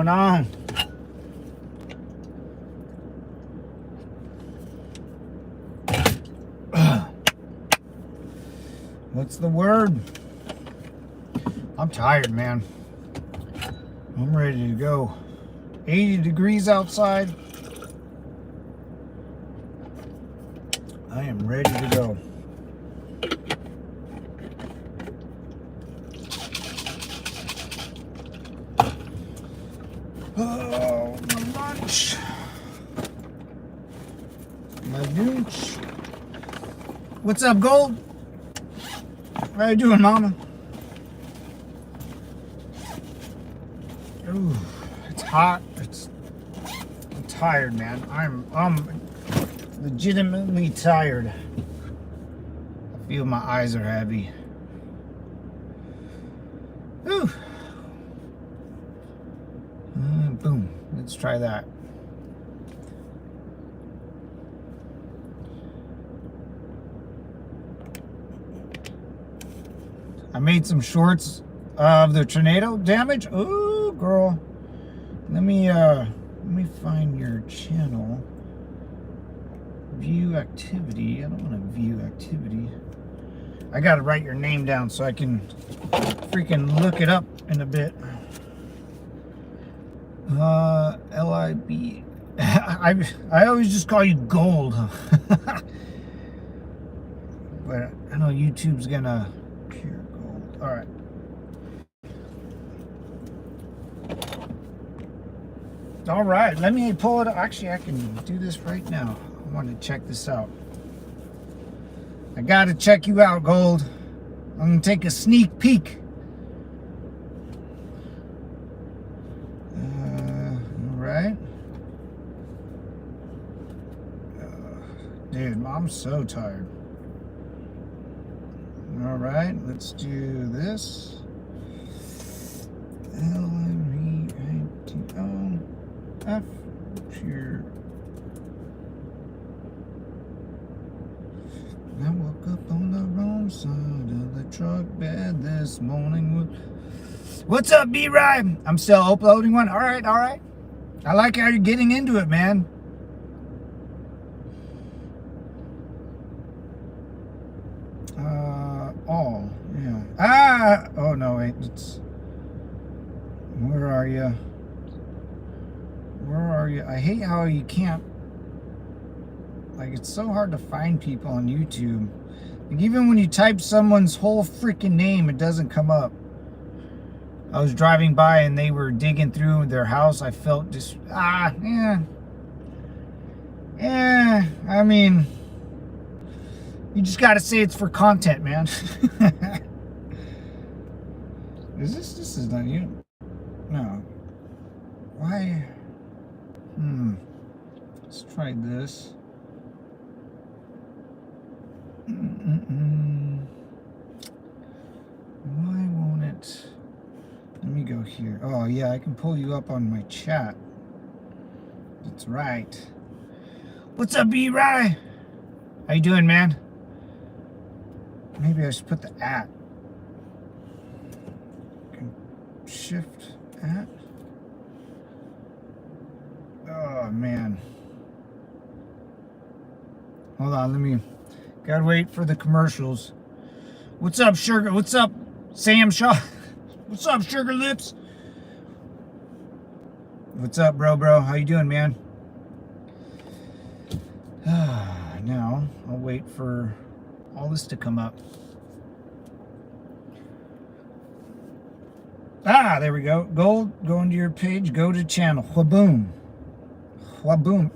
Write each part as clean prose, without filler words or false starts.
going on? What's the word? I'm tired, man. I'm ready to go. 80 degrees outside. I am ready to go. Oh, my lunch. My gooch. What's up, Gold? How you doing, Mama? Ooh, it's hot. I'm tired, man. I'm legitimately tired. I feel my eyes are heavy. Ooh. Boom. Let's try that. I made some shorts of the tornado damage. Ooh, girl. Let me find your channel. View activity. I don't want to view activity. I gotta write your name down so I can freaking look it up in a bit. LIB. I always just call you Gold. But I know YouTube's gonna pure gold. Alright. Alright, let me pull it. Actually, I can do this right now. I want to check this out. I gotta check you out, Gold. I'm gonna take a sneak peek. Alright. Dude, I'm so tired. Alright, let's do this. L-I-V-I-T-O pure. I woke up on the wrong side of the truck bed this morning. What's up, B-Ride? I'm still uploading one. Alright, alright. I like how you're getting into it, man. All, yeah. Oh no, wait. Where are you? Where are you? I hate how you can't. Like, it's so hard to find people on YouTube. Like, even when you type someone's whole freaking name, it doesn't come up. I was driving by and they were digging through their house. I felt just, yeah. I mean, you just gotta say it's for content, man. This is not you? No. Why? Let's try this. Why won't it? Let me go here. Oh yeah, I can pull you up on my chat. That's right. What's up, B-Rye? How you doing, man? Maybe I should put the @ shift @ oh man, hold on, let me, gotta wait for the commercials. What's up, Sugar? What's up, Sam Shaw? What's up, Sugar Lips? What's up, bro? How you doing, man? Now I'll wait for all this to come up. There we go. Gold, go into your page, go to channel. Waboom. Waboom.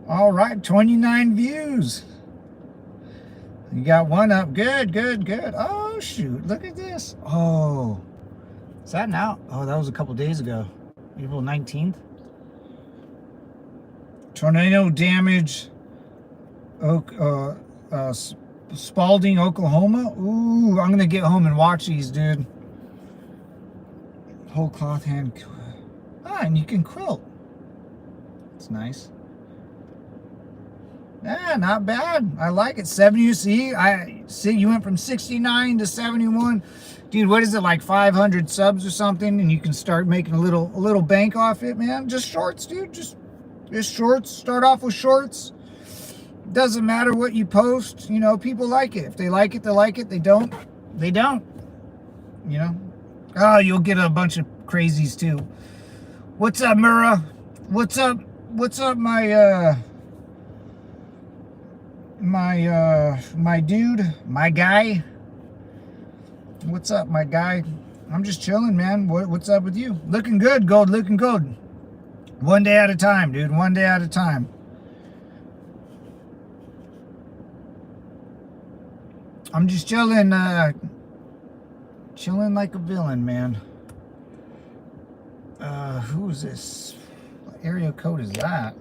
All right, 29 views. You got one up. Good. Oh, shoot. Look at this. Oh. Is that now? Oh, that was a couple days ago. April 19th. Tornado damage. Spalding, Oklahoma. Ooh, I'm gonna get home and watch these, dude. Whole cloth hand. And you can quilt. It's nice. Yeah, not bad. I like it. 70. See, you went from 69 to 71. Dude, what is it, like 500 subs or something, and you can start making a little bank off it, man. Just shorts, dude. Just shorts. Start off with shorts. Doesn't matter what you post. You know, people like it. If they like it, they like it. They don't, they don't. You know. Oh, you'll get a bunch of crazies too. What's up, Mura? What's up? What's up, my dude, my guy? What's up, my guy? I'm just chilling, man. What's up with you? Looking good, Gold. Looking good. One day at a time, dude. One day at a time. I'm just chilling, chilling like a villain, man. Who's this? What area code is that?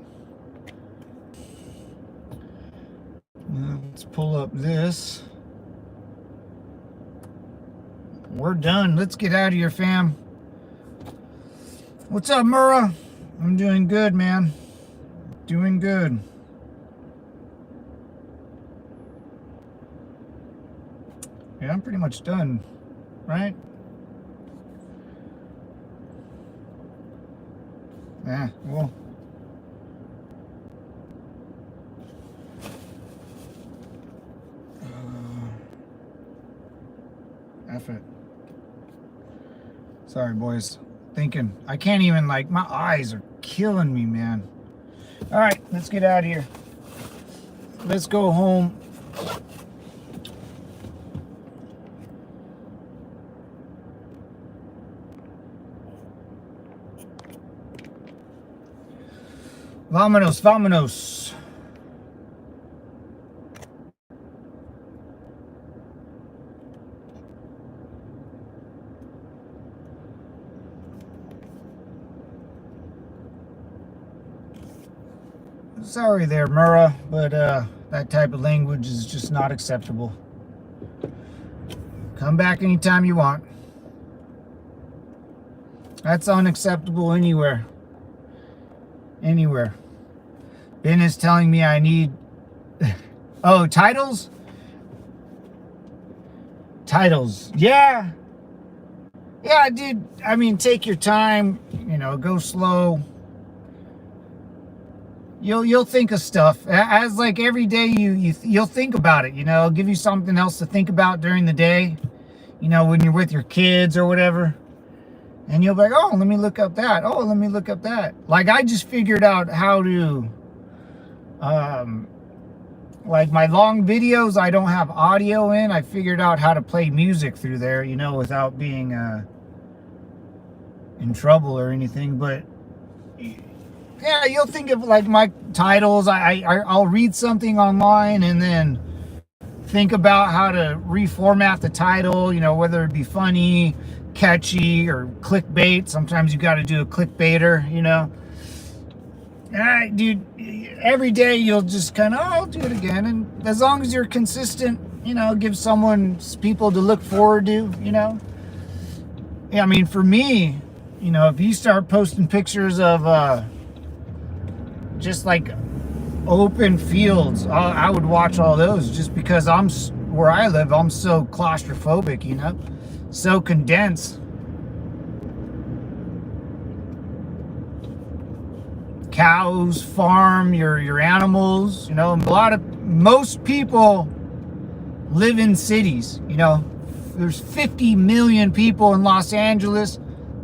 Let's pull up this. We're done. Let's get out of here, fam. What's up, Mura? I'm doing good, man. Doing good. Yeah, I'm pretty much done, right? Yeah, well. F it. Sorry, boys. Thinking. I can't even, like, my eyes are killing me, man. All right, let's get out of here. Let's go home. Vámonos, vámonos. Sorry there, Mura, but that type of language is just not acceptable. Come back anytime you want. That's unacceptable anywhere. Anywhere. Ben is telling me I need... Oh, titles? Titles. Yeah. Yeah, dude. I mean, take your time. You know, go slow. You'll think of stuff. As like every day you'll think about it, you know. It'll give you something else to think about during the day. You know, when you're with your kids or whatever. And you'll be like, oh, let me look up that. Oh, let me look up that. Like, I just figured out how to, like my long videos, I don't have audio in. I figured out how to play music through there, you know, without being in trouble or anything. But yeah, you'll think of like my titles. I'll read something online and then think about how to reformat the title, you know, whether it be funny, catchy, or clickbait. Sometimes you got to do a clickbaiter, you know. Dude, every day you'll just kind of, oh, I'll do it again. And as long as you're consistent, you know, give people to look forward to, you know. Yeah, I mean, for me, you know, if you start posting pictures of just like open fields, I would watch all those, just because where I live, I'm so claustrophobic, you know. So condensed. Cows, farm, your animals, you know. Most people live in cities, you know. There's 50 million people in Los Angeles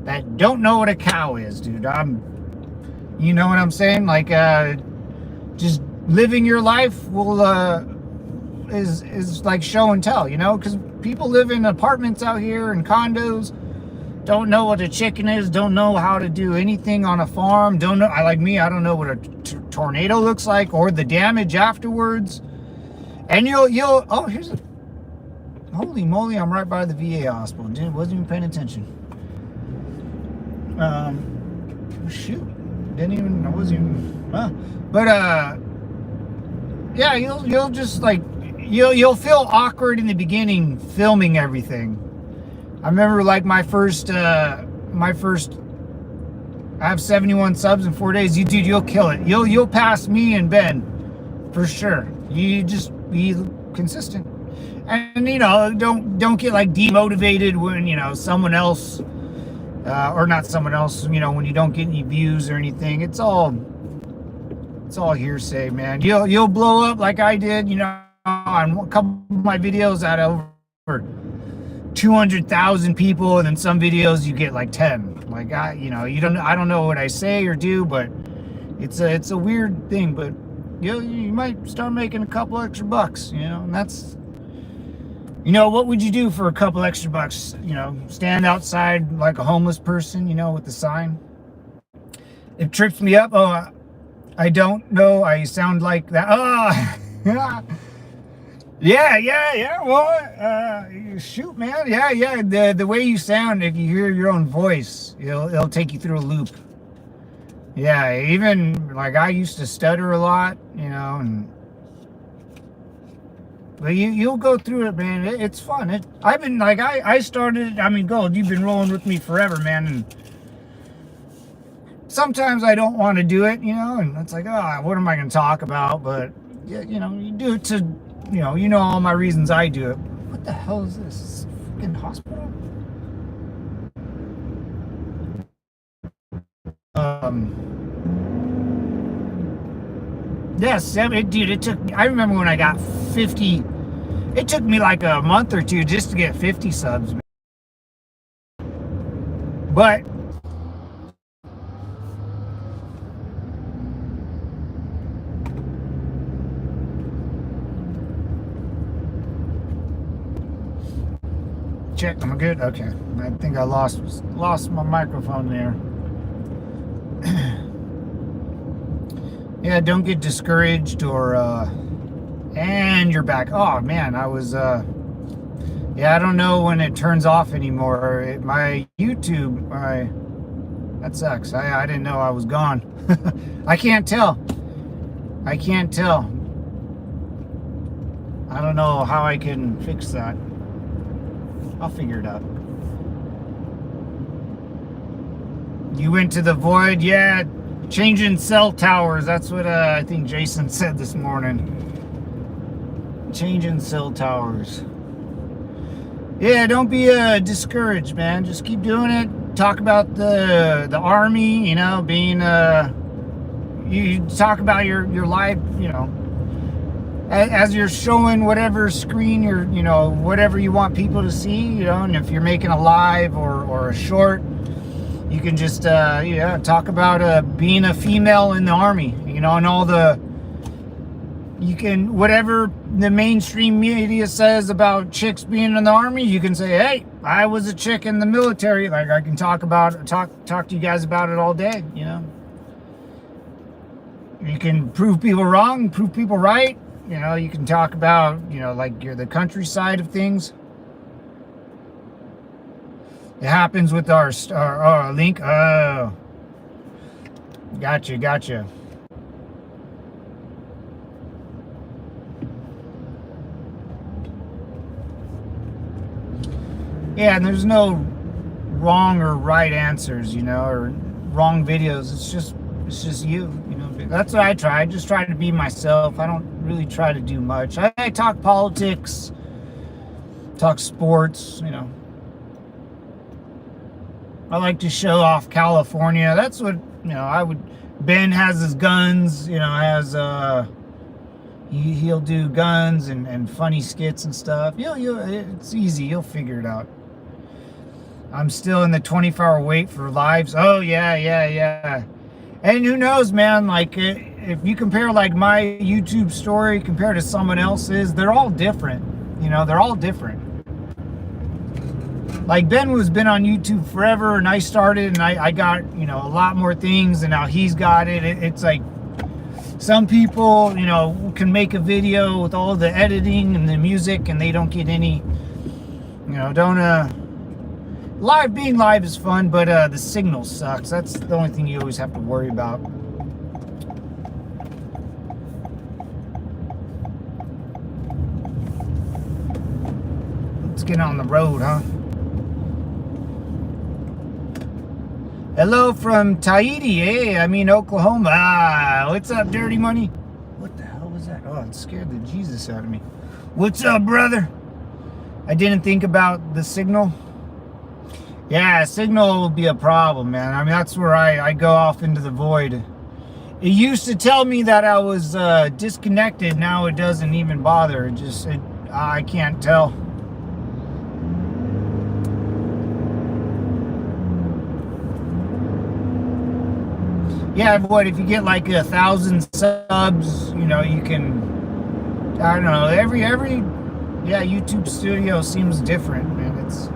that don't know what a cow is, dude. You know what I'm saying? Like, just living your life is like show and tell, you know, because people live in apartments out here and condos, don't know what a chicken is, don't know how to do anything on a farm, don't know. I don't know what a tornado looks like or the damage afterwards. And oh, here's a, holy moly, I'm right by the VA hospital. Wasn't even paying attention. Shoot, I wasn't even, but yeah, you'll just like, you'll feel awkward in the beginning filming everything. I remember like my first I have 71 subs in 4 days. Dude, you'll kill it. You'll pass me and Ben for sure. You just be consistent. And, you know, don't get like demotivated when, you know, someone else, or not someone else, you know, when you don't get any views or anything. It's all hearsay, man. You'll blow up like I did, you know, on a couple of my videos out of over 200,000 people, and then some videos you get like 10. Like, I don't know what I say or do, but it's a weird thing. But you might start making a couple extra bucks, you know, and that's, you know, what would you do for a couple extra bucks? You know, stand outside like a homeless person, you know, with the sign. It trips me up. Oh, I don't know. I sound like that. Oh, yeah. Well, shoot, man. Yeah. The way you sound, if you hear your own voice, it'll take you through a loop. Yeah, even like I used to stutter a lot, you know, but you'll go through it, man. It's fun. I've been like I started. I mean, Gold, you've been rolling with me forever, man, and sometimes I don't want to do it, you know, and it's like, oh, what am I going to talk about? But yeah, you know, you do it to, you know all my reasons I do it. What the hell is this? Is this a freaking hospital? Yes, dude, it took, I remember when I got 50, it took me like a month or two just to get 50 subs. But check, am I good? Okay. I think I lost my microphone there. Yeah, don't get discouraged or and you're back. Oh man, I was yeah, I don't know when it turns off anymore. My YouTube, that sucks. I didn't know I was gone. I can't tell. I don't know how I can fix that. I'll figure it out. You went to the void, yeah. Changing cell towers. That's what I think Jason said this morning. Changing cell towers. Yeah, don't be discouraged, man. Just keep doing it. Talk about the army, you know, being you talk about your life, you know, as you're showing whatever screen you're, you know, whatever you want people to see, you know, and if you're making a live or a short, you can just talk about being a female in the army, you know, and all the, you can, whatever the mainstream media says about chicks being in the army, you can say, hey, I was a chick in the military. Like, I can talk to you guys about it all day, you know. You can prove people wrong, prove people right. You know, you can talk about, you know, like the countryside of things. It happens with our link. Oh, gotcha. Yeah, and there's no wrong or right answers, you know, or wrong videos. It's just you know. That's what I try. I just try to be myself. I don't really try to do much. I talk politics, talk sports, you know. I like to show off California. That's what, you know, Ben has his guns, you know, he'll do guns and funny skits and stuff. It's easy. You'll figure it out. I'm still in the 24-hour wait for lives. Oh, yeah. And who knows, man, like, if you compare, like, my YouTube story compared to someone else's, they're all different. You know, they're all different. Like, Ben was been on YouTube forever, and I started, and I got, you know, a lot more things, and now he's got it. It's like, some people, you know, can make a video with all the editing and the music, and they don't get any, you know, being live is fun, but the signal sucks. That's the only thing you always have to worry about. Let's get on the road, huh? Hello from Tahiti, hey, I mean Oklahoma. Ah, what's up, Dirty Money? What the hell was that? Oh, it scared the Jesus out of me. What's up, brother? I didn't think about the signal. Yeah, signal will be a problem, man. I mean, that's where I go off into the void. It used to tell me that I was disconnected. Now it doesn't even bother. I can't tell. Yeah, what if you get like 1,000 subs? You know, you can. I don't know. Every YouTube studio seems different, man. It's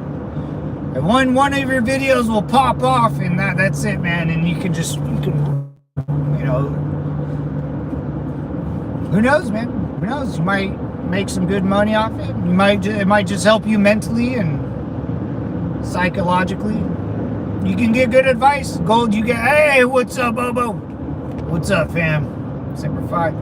one of your videos will pop off, and that's it, man. And you can you know, who knows, man? Who knows? You might make some good money off it. It might just help you mentally and psychologically. You can get good advice. Gold, you get, hey, what's up, Bobo? What's up, fam? Semper Fi.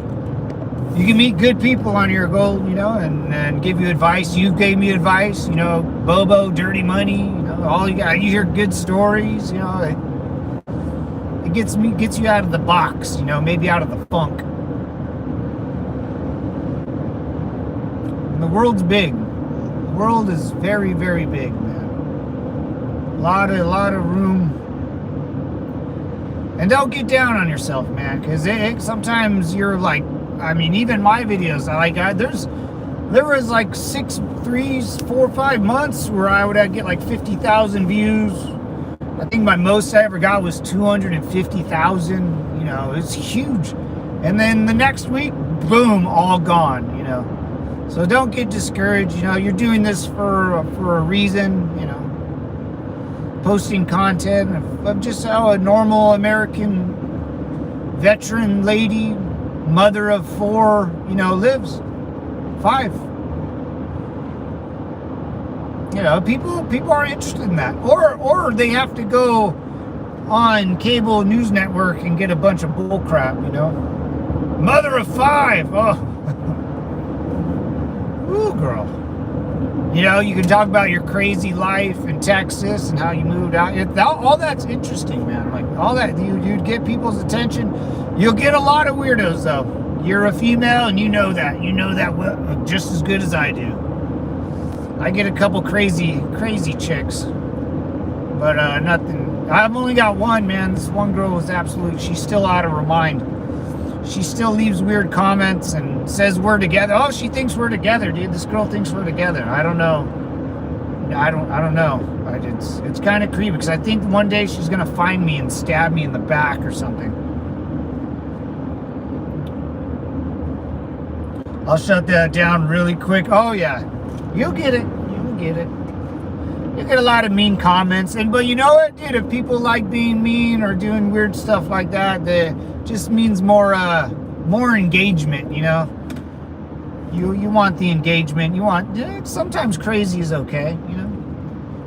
You can meet good people on your Gold, you know, and give you advice. You gave me advice, you know, Bobo, dirty money, you know, all you got. You hear good stories, you know. It gets you out of the box, you know, maybe out of the funk. And the world's big. The world is very, very big, man. A lot of room. And don't get down on yourself, man, because sometimes you're like, I mean, even my videos, there was like 4 or 5 months where I would get like 50,000 views. I think my most I ever got was 250,000. You know, it's huge. And then the next week, boom, all gone. You know, so don't get discouraged. You know, you're doing this for a reason. You know, posting content of just how a normal American veteran lady, mother of 4, you know, lives. 5. You know, people are interested in that, or they have to go on cable news network and get a bunch of bull crap. You know, mother of 5. Oh, ooh, girl. You know, you can talk about your crazy life in Texas and how you moved out. All that's interesting, man. Like all that, you'd get people's attention. You'll get a lot of weirdos, though. You're a female, and you know that. You know that well, just as good as I do. I get a couple crazy chicks, but nothing. I've only got one, man. This one girl is absolute. She's still out of her mind. She still leaves weird comments and says we're together. Oh, she thinks we're together, dude. This girl thinks we're together. I don't know. I don't know. It's kind of creepy because I think one day she's gonna find me and stab me in the back or something. I'll shut that down really quick. Oh yeah, you'll get it. You'll get it. You get a lot of mean comments, but you know what, dude? If people like being mean or doing weird stuff like that, that just means more engagement. You know, you want the engagement. You want sometimes crazy is okay. You know,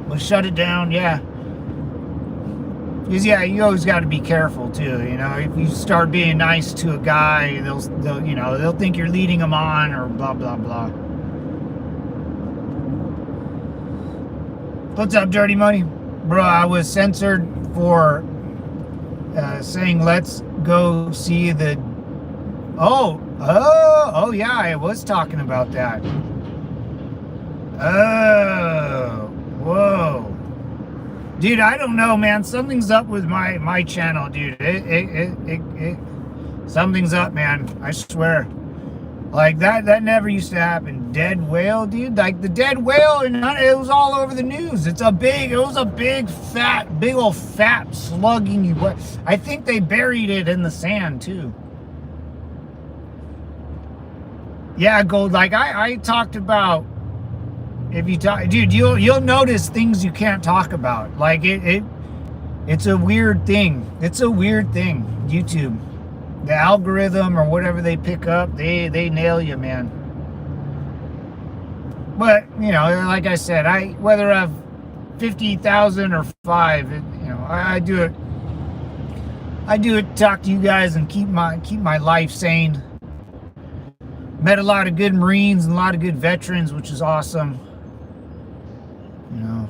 but shut it down. Yeah. Because yeah, you always got to be careful too. You know, if you start being nice to a guy, they'll think you're leading them on or blah blah blah. What's up, Dirty Money, bro? I was censored for saying let's go see the. Oh yeah, I was talking about that. Oh, whoa. Dude, I don't know, man. Something's up with my channel, dude. Something's up, man. I swear. Like that never used to happen. Dead whale, dude. Like the dead whale, and it was all over the news. It was a big old fat slugging you. I think they buried it in the sand too. Yeah, Gold. Like I talked about. If you talk, dude, you'll notice things you can't talk about. Like it's a weird thing. It's a weird thing. YouTube, the algorithm or whatever they pick up, they nail you, man. But you know, like I said, whether I have 50,000 or 5, I do it. I do it to talk to you guys and keep my life sane. Met a lot of good Marines and a lot of good veterans, which is awesome. You know.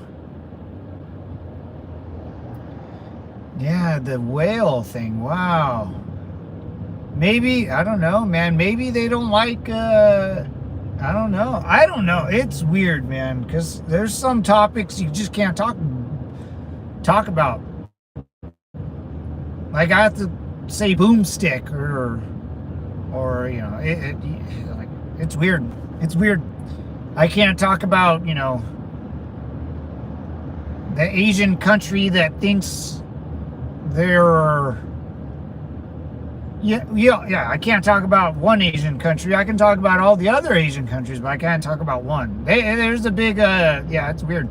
Yeah, the whale thing. Wow. Maybe, I don't know, man. Maybe they don't like, I don't know. I don't know. It's weird, man, because there's some topics you just can't talk about. Like I have to say boomstick or you know, like it's weird. It's weird. I can't talk about, you know, the Asian country that thinks they're yeah. I can't talk about one Asian country. I can talk about all the other Asian countries, but I can't talk about one. There's a big yeah, it's weird.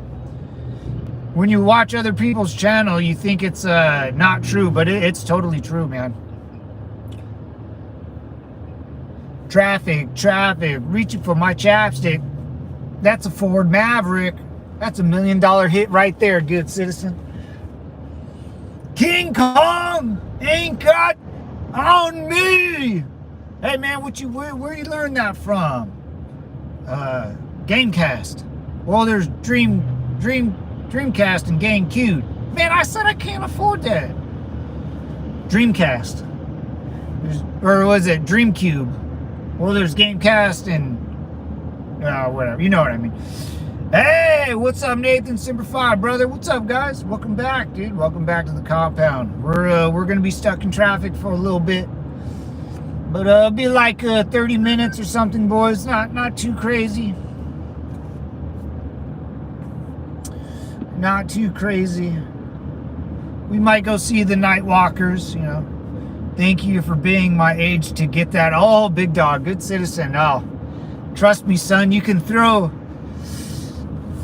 When you watch other people's channel, you think it's not true, but it's totally true, man. Traffic, reaching for my chapstick. That's a Ford Maverick. That's $1 million hit right there, good citizen. King Kong ain't got on me. Hey man, where you learn that from? Gamecast. Well, there's Dreamcast and GameCube. Man, I said I can't afford that. Dreamcast. Or was it DreamCube? Well, there's Gamecast and whatever. You know what I mean. Hey, what's up, Nathan Simplified, brother? What's up, guys? Welcome back, dude. Welcome back to the compound. We're gonna be stuck in traffic for a little bit, but it'll be like 30 minutes or something, boys. Not too crazy. Not too crazy. We might go see the Night Walkers, you know. Thank you for being my age to get that. Oh, big dog, good citizen. Oh, trust me, son, you can throw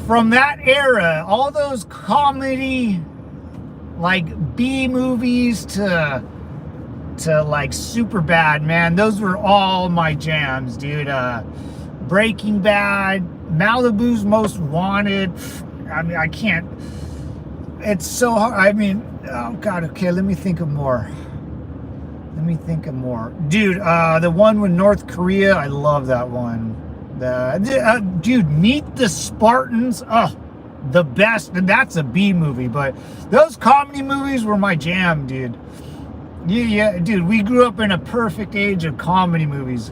from that era, all those comedy, like B movies to like super bad, man. Those were all my jams, dude. Breaking Bad, Malibu's Most Wanted. I mean, I can't. It's so hard. I mean, oh God. Okay, let me think of more. Dude, the one with North Korea, I love that one. Dude, Meet the Spartans. Oh, the best. And that's a B movie, but those comedy movies were my jam, dude. Yeah, dude, we grew up in a perfect age of comedy movies.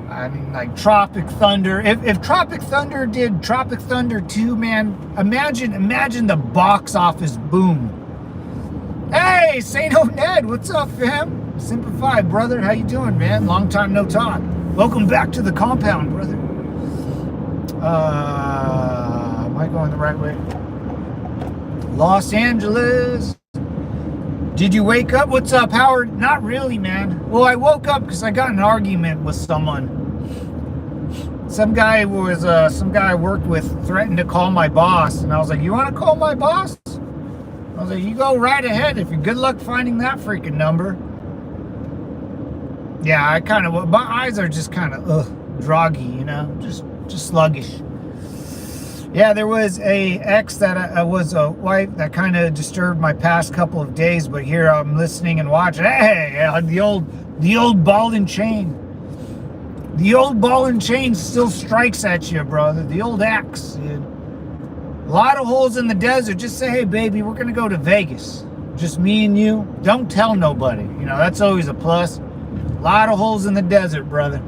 I mean, like Tropic Thunder. If Tropic Thunder did Tropic Thunder 2, man, imagine the box office boom. Hey, St. Ned, what's up, fam? Simplified, brother. How you doing, man? Long time no talk. Welcome back to the compound, brother. Am I going the right way? Los Angeles. Did you wake up? What's up, Howard? Not really, man. Well, I woke up because I got in an argument with someone. Some guy I worked with threatened to call my boss, and I was like, "You want to call my boss?" I was like, "You go right ahead. If you're good luck finding that freaking number." Yeah, my eyes are just kind of droggy, you know, just sluggish. Yeah, there was a ex that was a wife that kind of disturbed my past couple of days, but here I'm listening and watching. Hey, the old ball and chain. The old ball and chain still strikes at you, brother. The old axe, dude. A lot of holes in the desert. Just say, hey, baby, we're going to go to Vegas. Just me and you. Don't tell nobody. You know, that's always a plus. A lot of holes in the desert, brother.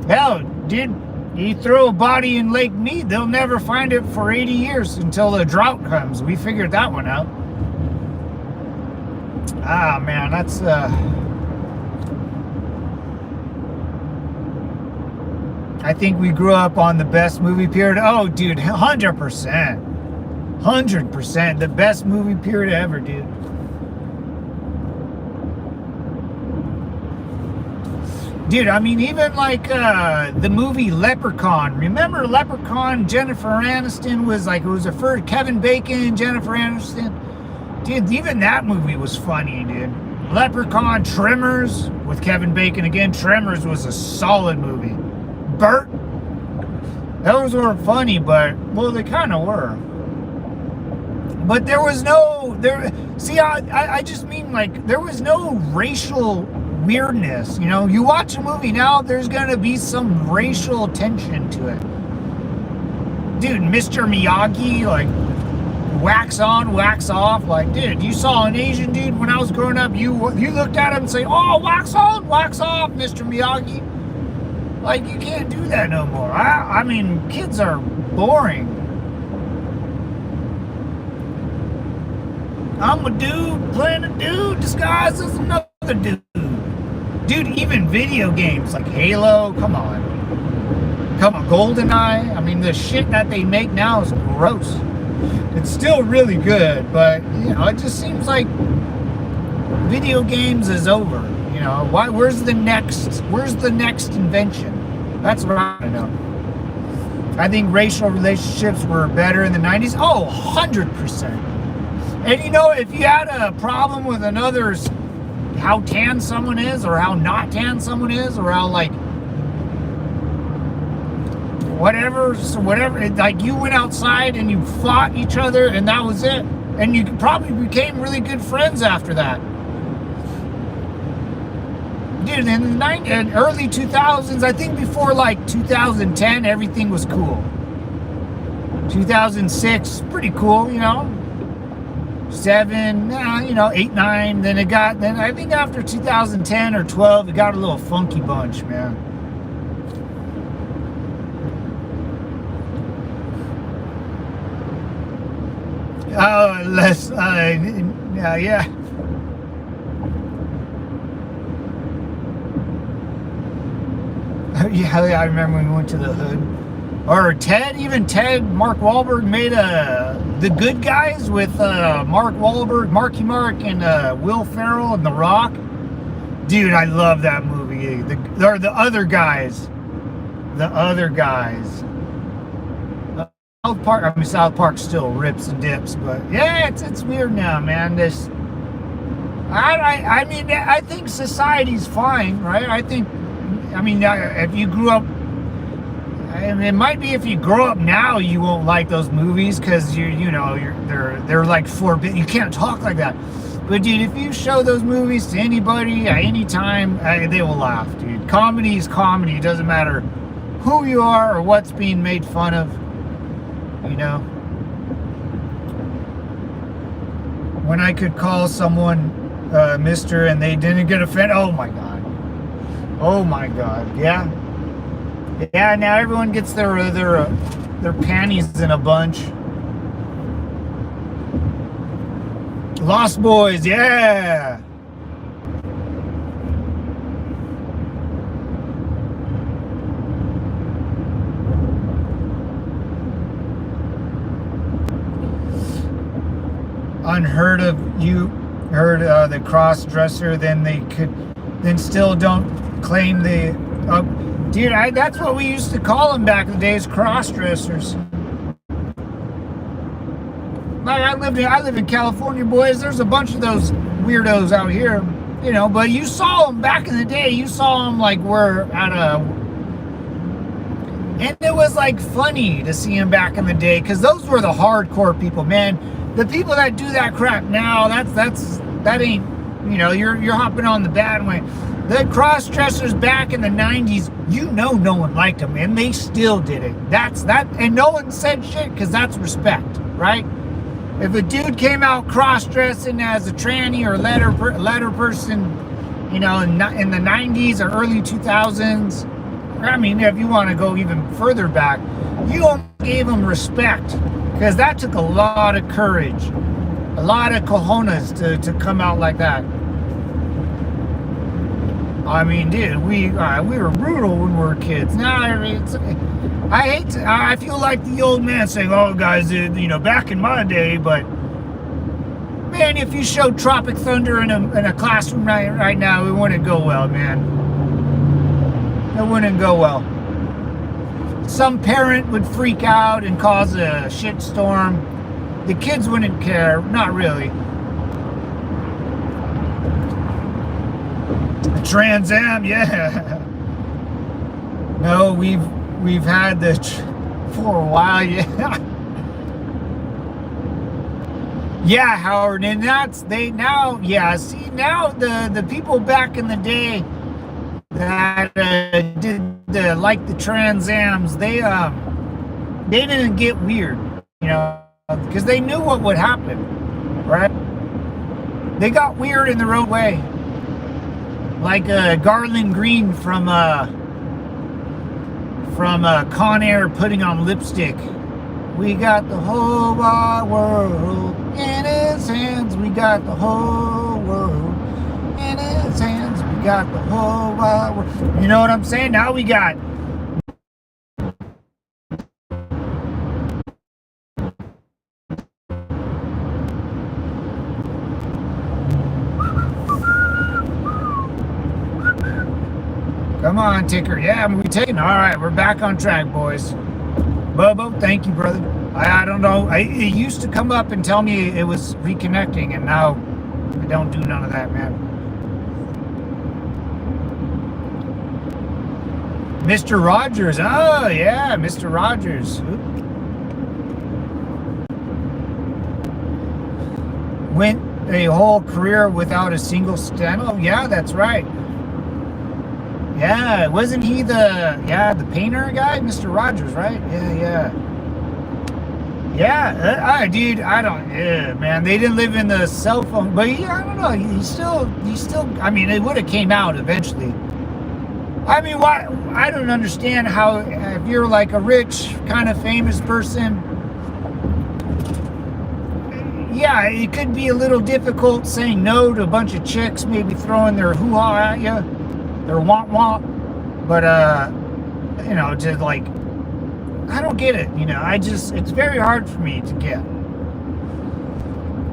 Hell, dude, you throw a body in Lake Mead, they'll never find it for 80 years until the drought comes. We figured that one out. Ah, man, that's... I think we grew up on the best movie period. Oh, dude, 100%. 100%. The best movie period ever, dude. Dude, I mean, even like the movie Leprechaun. Remember Leprechaun? Jennifer Aniston was like, it was her first, Kevin Bacon and Jennifer Aniston. Dude, even that movie was funny, dude. Leprechaun, Tremors with Kevin Bacon again. Tremors was a solid movie. Bert, those weren't funny, but, well, they kind of were. But there was no, I just mean, like, there was no racial weirdness, you know? You watch a movie now, there's gonna be some racial tension to it. Dude, Mr. Miyagi, like, wax on, wax off. Like, dude, you saw an Asian dude when I was growing up, you looked at him and say, oh, wax on, wax off, Mr. Miyagi. Like, you can't do that no more. I mean, kids are boring. I'm a dude playing a dude disguised as another dude. Dude, even video games like Halo, come on. Come on, GoldenEye. I mean, the shit that they make now is gross. It's still really good, but, you know, it just seems like video games is over. You know, where's the next invention? That's what I want to know. I think racial relationships were better in the 90s. Oh, 100%. And, you know, if you had a problem with another's, how tan someone is, or how not tan someone is, or how, like, whatever, like, you went outside and you fought each other and that was it. And you probably became really good friends after that. Dude, in the early 2000s, I think before like 2010, everything was cool. 2006, pretty cool, you know. 7, you know, 8, 9. Then I think after 2010 or 12, it got a little funky bunch, man. Oh, less, yeah. Yeah, I remember when we went to the hood. Or Ted, Mark Wahlberg made The Good Guys with Mark Wahlberg, Marky Mark, and Will Ferrell and The Rock. Dude, I love that movie. The other guys. South Park still rips and dips, but yeah, it's weird now, man. I mean, I think society's fine, right? I mean, if you grew up, it might be if you grow up now, you won't like those movies because they're like forbidden. You can't talk like that. But dude, if you show those movies to anybody at any time, they will laugh, dude. Comedy is comedy. It doesn't matter who you are or what's being made fun of. You know, when I could call someone Mr. and they didn't get offended. Oh my god, yeah. Now everyone gets their panties in a bunch. Lost Boys, yeah. Unheard of. You heard the cross-dresser, then still don't claim the dude, that's what we used to call them back in the days, cross-dressers. Like, I live in California, boys. There's a bunch of those weirdos out here, you know, but you saw them back in the day. You saw them like and it was like funny to see them back in the day, because those were the hardcore people, man. The people that do that crap now, that ain't, you know, you're hopping on the bad way. The cross-dressers back in the 90s, you know, no one liked them, and they still did it. And no one said shit, because that's respect, right? If a dude came out cross-dressing as a tranny or letter person, you know, in the 90s or early 2000s, I mean, if you want to go even further back, you gave them respect, because that took a lot of courage, a lot of cojones to come out like that. I mean, dude, we were brutal when we were kids. Now, I feel like the old man saying, "Oh, guys, you know, back in my day," but man, if you showed Tropic Thunder in a classroom right now, it wouldn't go well, man. It wouldn't go well. Some parent would freak out and cause a shitstorm. The kids wouldn't care, not really. The Trans Am, yeah. No, we've had for a while, yeah. Yeah, Howard, and now the people back in the day that did the Trans Ams, they didn't get weird, you know. because they knew what would happen, right? They got weird in the roadway, like Garland Green from Con Air putting on lipstick. We got the whole wide world in his hands. We got the whole world in his hands. We got the whole wide world. You know what I'm saying? Now we got come on, ticker. Yeah, we taking. All right, we're back on track, boys. Bobo, thank you, brother. I don't know. It used to come up and tell me it was reconnecting, and now I don't do none of that, man. Mr. Rogers. Oh, yeah, Mr. Rogers. Oop. Went a whole career without a single stand. Oh, yeah, that's right. Yeah, wasn't he the painter guy, Mr. Rogers, right? Yeah, dude, I don't, man, they didn't live in the cell phone, but I don't know, he still, I mean, it would have came out eventually. I mean, why, I don't understand how, if you're like a rich, kind of famous person, yeah, it could be a little difficult saying no to a bunch of chicks, maybe throwing their hoo-ha at you. They're want, but you know, to like, I don't get it. You know, it's very hard for me to get.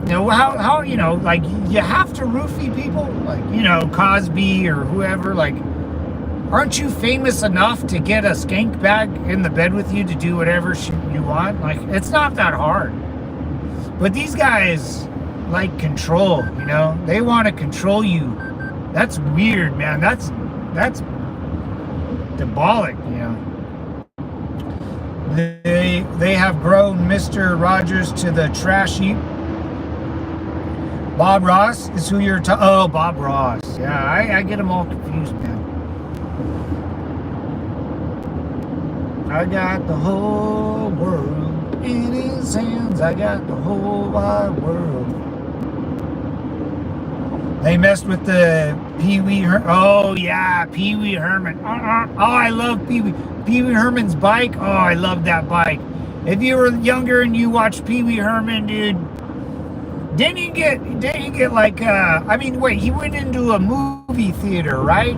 You know, how you know, like, you have to roofie people, like, you know, Cosby or whoever. Like, aren't you famous enough to get a skank bag in the bed with you to do whatever you want? Like, it's not that hard. But these guys like control. You know, they want to control you. That's weird, man. That's diabolic, you know. They have grown Mr. Rogers to the trash heap. Bob Ross is who you're talking. Oh, Bob Ross. Yeah, I get them all confused, man. I got the whole world in his hands. I got the whole wide world. They messed with the Pee Wee Herman. Oh, yeah, Pee Wee Herman. Oh, I love Pee Wee. Pee Wee Herman's bike. Oh, I love that bike. If you were younger and you watched Pee Wee Herman, dude, didn't he get like, I mean, wait, he went into a movie theater, right?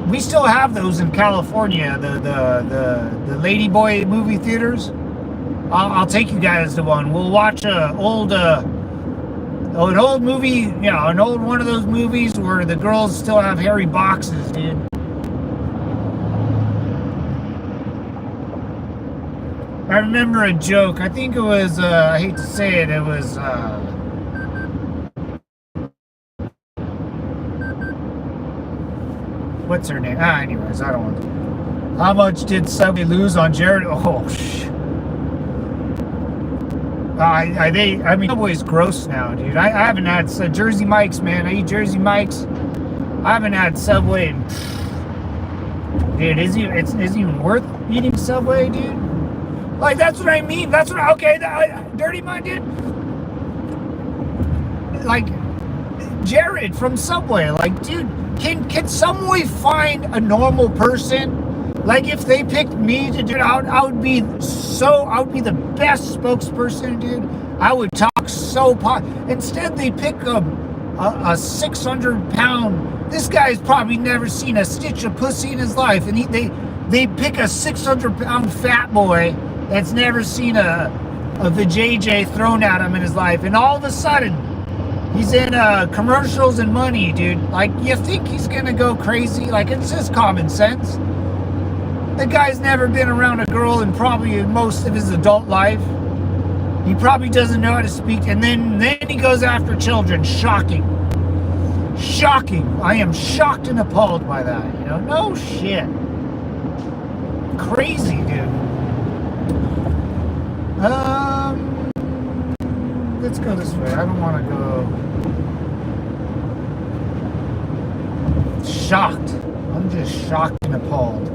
We still have those in California, the Lady Boy movie theaters. I'll take you guys to one. We'll watch an old movie, you know, an old one of those movies where the girls still have hairy boxes, dude. I remember a joke. I think it was, I hate to say it, it was, what's her name? Anyways, I don't want to. How much did Subway lose on Jared? Oh, shit. I mean, Subway's gross now, dude. I haven't had Jersey Mike's, man. I eat Jersey Mike's. I haven't had Subway in, dude, is it even worth eating Subway, dude? Like, that's what I mean. That's what, okay, Dirty Mind, dude. Like, Jared from Subway, like, dude, can Subway find a normal person? Like, if they picked me to do it, I would be the best spokesperson, dude. I would talk so Instead, they pick a 600-pound. This guy's probably never seen a stitch of pussy in his life, and they pick a 600-pound fat boy that's never seen a vajayjay thrown at him in his life, and all of a sudden, he's in commercials and money, dude. Like, you think he's gonna go crazy? Like, it's just common sense. The guy's never been around a girl in probably most of his adult life. He probably doesn't know how to speak, and then he goes after children. Shocking. I am shocked and appalled by that, you know? No shit. Crazy, dude. Let's go this way. I don't want to go. Shocked. I'm just shocked and appalled.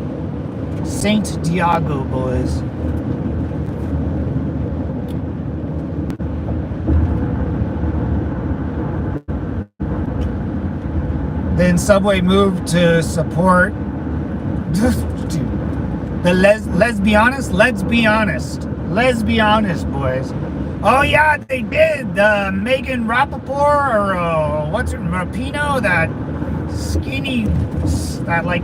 Saint Diego, boys. Then Subway moved to support the let's be honest, boys. Oh yeah, they did. Megan Rappaport or what's her, Rapino, that skinny, that like,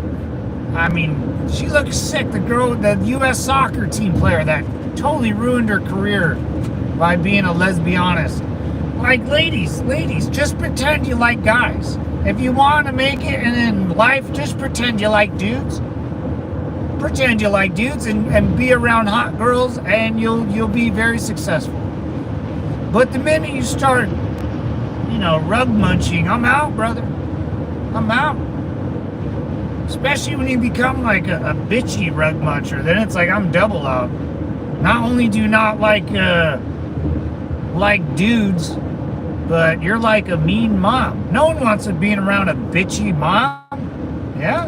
I mean, she looks sick. The girl, the U.S. soccer team player that totally ruined her career by being a lesbianist. Like, ladies, just pretend you like guys. If you want to make it in life, just pretend you like dudes. Pretend you like dudes and be around hot girls, and you'll be very successful. But the minute you start, rug munching, I'm out, brother. I'm out. Especially when you become like a bitchy rug muncher, then it's like I'm double out. Not only do you not like dudes, but you're like a mean mom. No one wants to be around a bitchy mom. Yeah?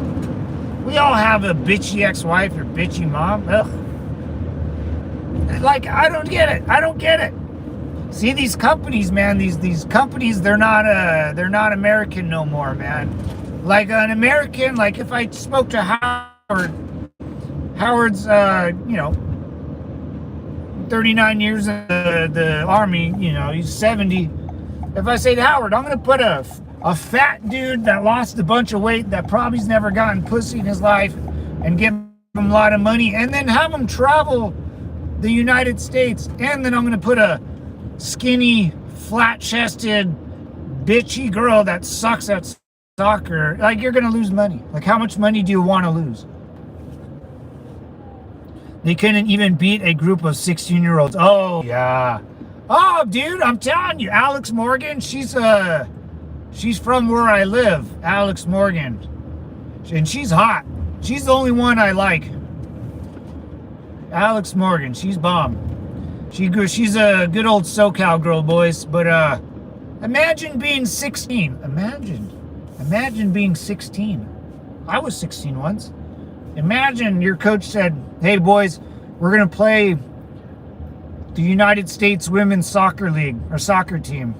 We all have a bitchy ex-wife or bitchy mom. Ugh. Like, I don't get it. See, these companies, man, these companies, they're not American no more, man. Like an American, like if I spoke to Howard's 39 years in the army, he's 70. If I say to Howard, I'm going to put a fat dude that lost a bunch of weight, that probably's never gotten pussy in his life, and give him a lot of money, and then have him travel the United States, and then I'm going to put a skinny, flat-chested, bitchy girl that sucks at soccer, like, you're going to lose money. Like, how much money do you want to lose? They couldn't even beat a group of 16-year-olds. Oh, yeah. Oh, dude, I'm telling you, Alex Morgan, she's from where I live, Alex Morgan. And she's hot. She's the only one I like. Alex Morgan, she's bomb. She's a good old SoCal girl, boys. But imagine being 16. Imagine being 16. I was 16 once. Imagine your coach said, hey, boys, we're going to play the United States Women's Soccer League or soccer team.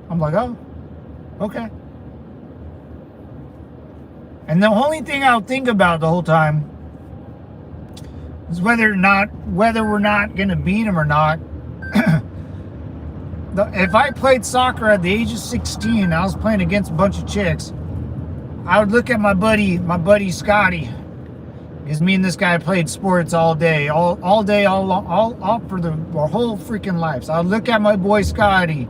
I'm like, oh, okay. And the only thing I'll think about the whole time is whether we're not going to beat them or not. If I played soccer at the age of 16, I was playing against a bunch of chicks, I would look at my buddy Scotty, because me and this guy played sports all day, all for our whole freaking life. So I'd look at my boy Scotty,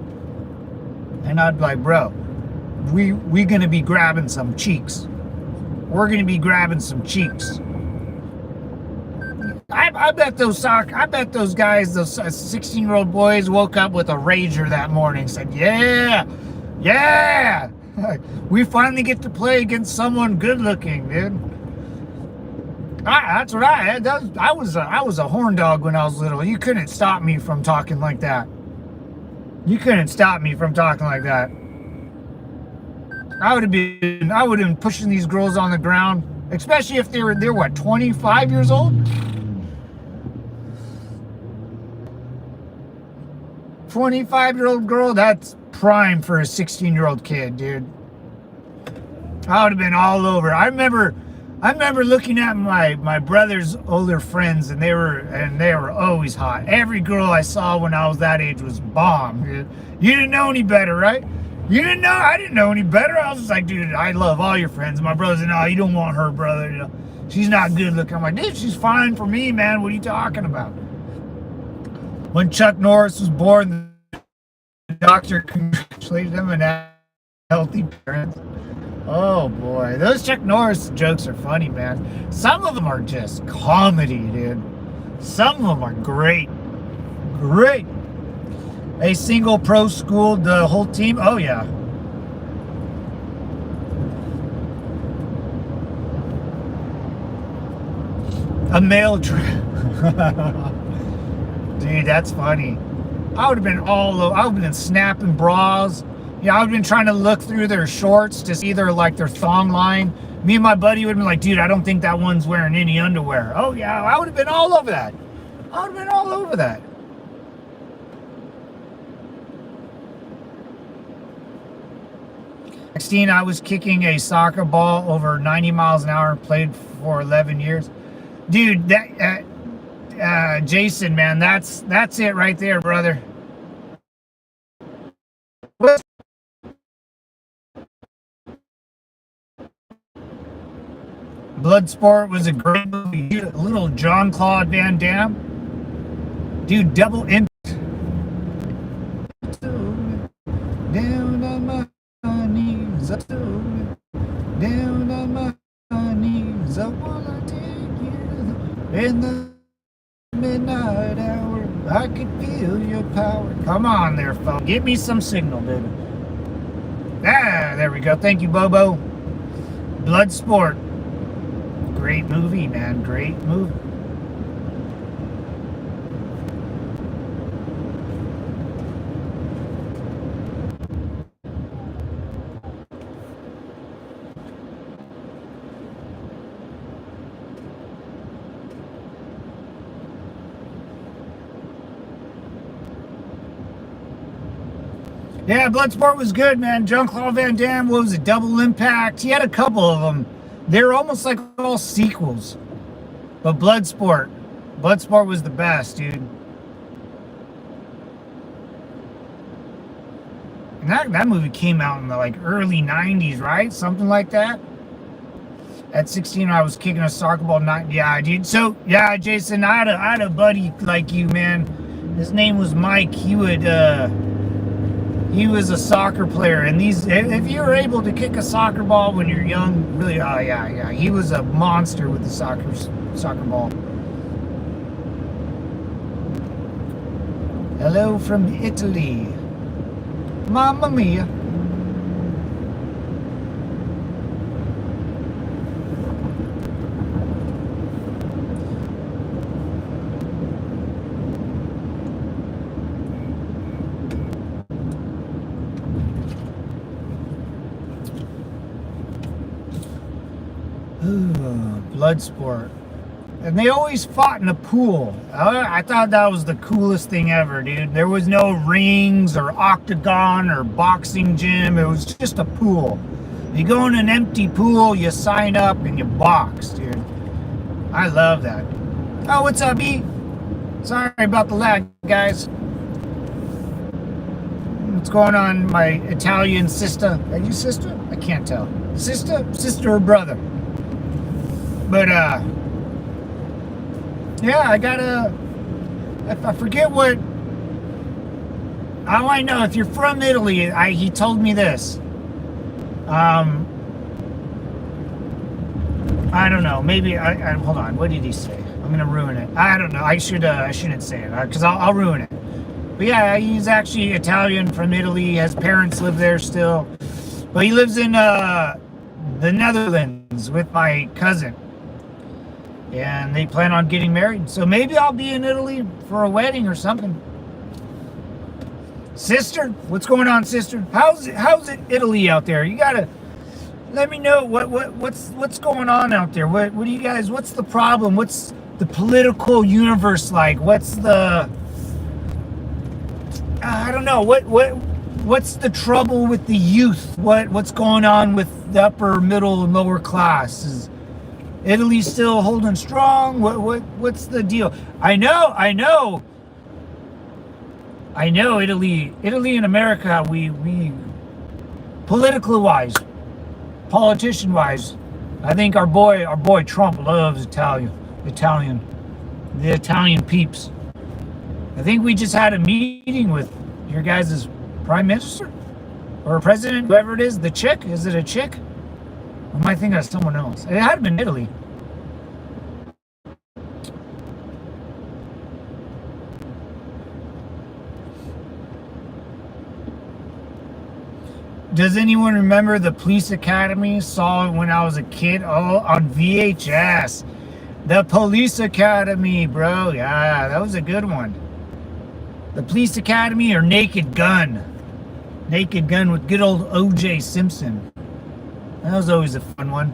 and I'd be like, bro, we gonna be grabbing some cheeks. We're gonna be grabbing some cheeks. I bet those guys, those 16-year-old boys, woke up with a rager that morning. Said, yeah, we finally get to play against someone good-looking, dude. That's what I was a horn dog when I was little. You couldn't stop me from talking like that. I would have been pushing these girls on the ground, especially if they're what, 25 years old? 25-year-old girl, that's prime for a 16-year-old kid, dude. I would have been all over. I remember looking at my brother's older friends, and they were always hot. Every girl I saw when I was that age was bomb, dude. You didn't know any better, right? I didn't know any better. I was just like, dude, I love all your friends. My brother said, no, you don't want her, brother. She's not good looking. I'm like, dude, she's fine for me, man. What are you talking about? When Chuck Norris was born, the doctor congratulated him and had healthy parents. Oh boy, those Chuck Norris jokes are funny, man. Some of them are just comedy, dude. Some of them are great. A single pro schooled the whole team. Oh yeah. A male trip. Dude, that's funny. I would have been all over. I would have been snapping bras. I would have been trying to look through their shorts to see their thong line. Me and my buddy would have been like, dude, I don't think that one's wearing any underwear. Oh yeah, I would have been all over that. 16, I was kicking a soccer ball over 90 miles an hour and played for 11 years. Dude, that Jason, man, that's it right there, brother. Bloodsport was a great movie. A little Jean-Claude Van Damme. Dude, double impact. Down on my knees, up down on my knees, I wanna take you in the midnight hour. I could feel your power. Come on there, phone. Give me some signal, baby. Ah, there we go. Thank you, Bobo. Bloodsport. Great movie, man. Great movie. Yeah, Bloodsport was good, man. Jean-Claude Van Damme, what was it? Double Impact. He had a couple of them. They're almost like all sequels. But Bloodsport was the best, dude. And that movie came out in the like early 90s, right? Something like that. At 16, I was kicking a soccer ball. Yeah, dude. So, yeah, Jason, I had a buddy like you, man. His name was Mike. He was a soccer player, and if you were able to kick a soccer ball when you're young, really, oh yeah, he was a monster with the soccer ball. Hello from Italy, Mamma Mia. Bloodsport. And they always fought in a pool. I thought that was the coolest thing ever, dude. There was no rings or octagon or boxing gym. It was just a pool. You go in an empty pool, you sign up, and you box, dude. I love that. Oh, what's up, E? Sorry about the lag, guys. What's going on, my Italian sister? Are you sister? I can't tell. Sister or brother? But, yeah, I forget what, all I know, if you're from Italy, he told me this. I don't know, maybe, hold on, what did he say? I'm going to ruin it. I don't know, I shouldn't say it, because I'll ruin it. But yeah, he's actually Italian from Italy, his parents live there still. But he lives in, the Netherlands with my cousin. And they plan on getting married. So maybe I'll be in Italy for a wedding or something. Sister? What's going on, sister? How's it Italy out there? You gotta let me know what's going on out there. What do you guys, what's the problem? What's the political universe like? What's the I don't know, what's the trouble with the youth? What's going on with the upper, middle, and lower class? Is Italy still holding strong? What's the deal? I know. Italy and America. We politically wise, politician wise, I think our boy Trump loves the Italian peeps. I think we just had a meeting with your guys' prime minister or president, whoever it is. The chick? Is it a chick? I might think of someone else. It had been Italy. Does anyone remember the Police Academy? Saw it when I was a kid. Oh, on VHS. The Police Academy, bro. Yeah, that was a good one. The Police Academy or Naked Gun. Naked Gun with good old O.J. Simpson. That was always a fun one.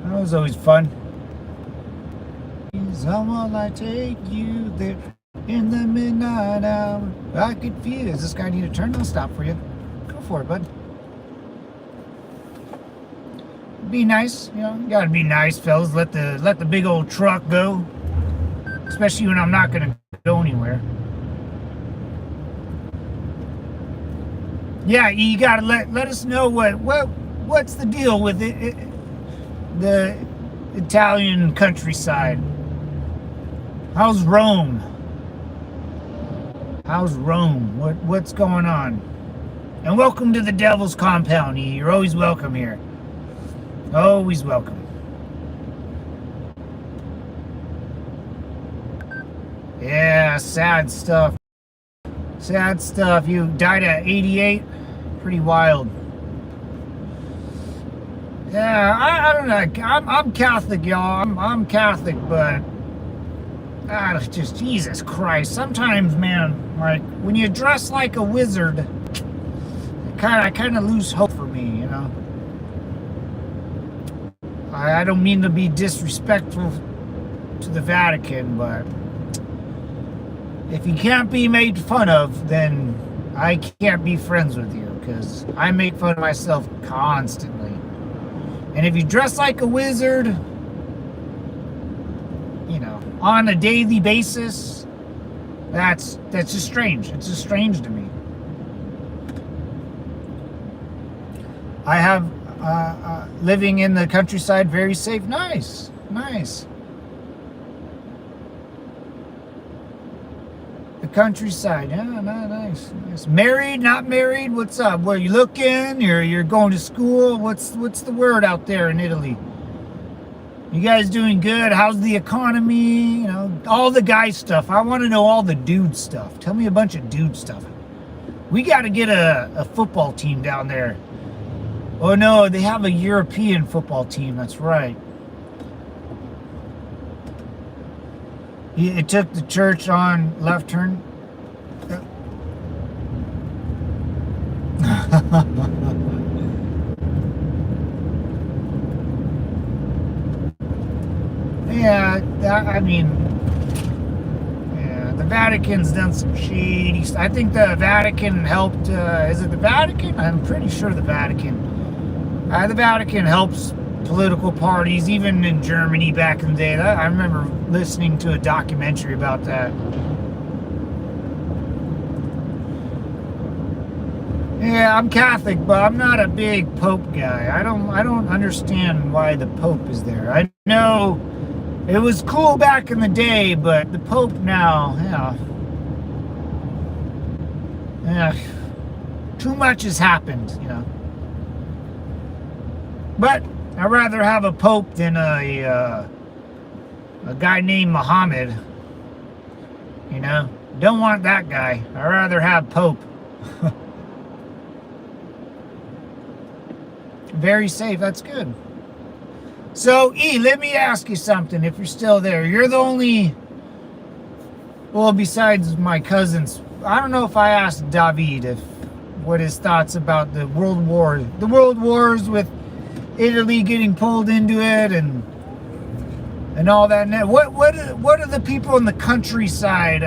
That was always fun. Someone I take you there in the midnight hour. I could feel. Does this guy need a turn? I'll stop for you. Go for it, bud. Be nice, you know. You gotta be nice, fellas. Let the big old truck go, especially when I'm not gonna go anywhere. Yeah, you gotta let us know what's the deal with the Italian countryside. How's Rome? How's Rome? What's going on? And welcome to the Devil's Compound. You're always welcome here. Always welcome. Yeah, sad stuff. Sad stuff. You died at 88. Pretty wild. Yeah, I don't know. I'm Catholic, y'all. I'm Catholic, but just Jesus Christ. Sometimes, man, like when you dress like a wizard, I kind of lose hope for me, you know. I don't mean to be disrespectful to the Vatican, but if you can't be made fun of, then I can't be friends with you, because I make fun of myself constantly. And if you dress like a wizard, you know, on a daily basis, that's just strange. It's just strange to me. I have living in the countryside, very safe. Nice. The countryside, yeah, nice. Married, not married? What's up? Where you looking? You're going to school? What's the word out there in Italy? You guys doing good? How's the economy? You know, all the guy stuff. I want to know all the dude stuff. Tell me a bunch of dude stuff. We got to get a football team down there. Oh no, they have a European football team. That's right. It took the church on left turn. Yeah, I mean, yeah, the Vatican's done some shady stuff. I think the Vatican helped. Is it the Vatican? I'm pretty sure the Vatican. The Vatican helps political parties, even in Germany back in the day. I remember listening to a documentary about that. Yeah, I'm Catholic, but I'm not a big Pope guy. I don't understand why the Pope is there. I know it was cool back in the day, but the Pope now, yeah, too much has happened, you know. But I'd rather have a Pope than a guy named Muhammad. You know, don't want that guy. I'd rather have Pope. Very safe. That's good. So, let me ask you something. If you're still there, you're the only. Well, besides my cousins, I don't know if I asked David what his thoughts about the world wars with Italy getting pulled into it and all that. And what are the people in the countryside?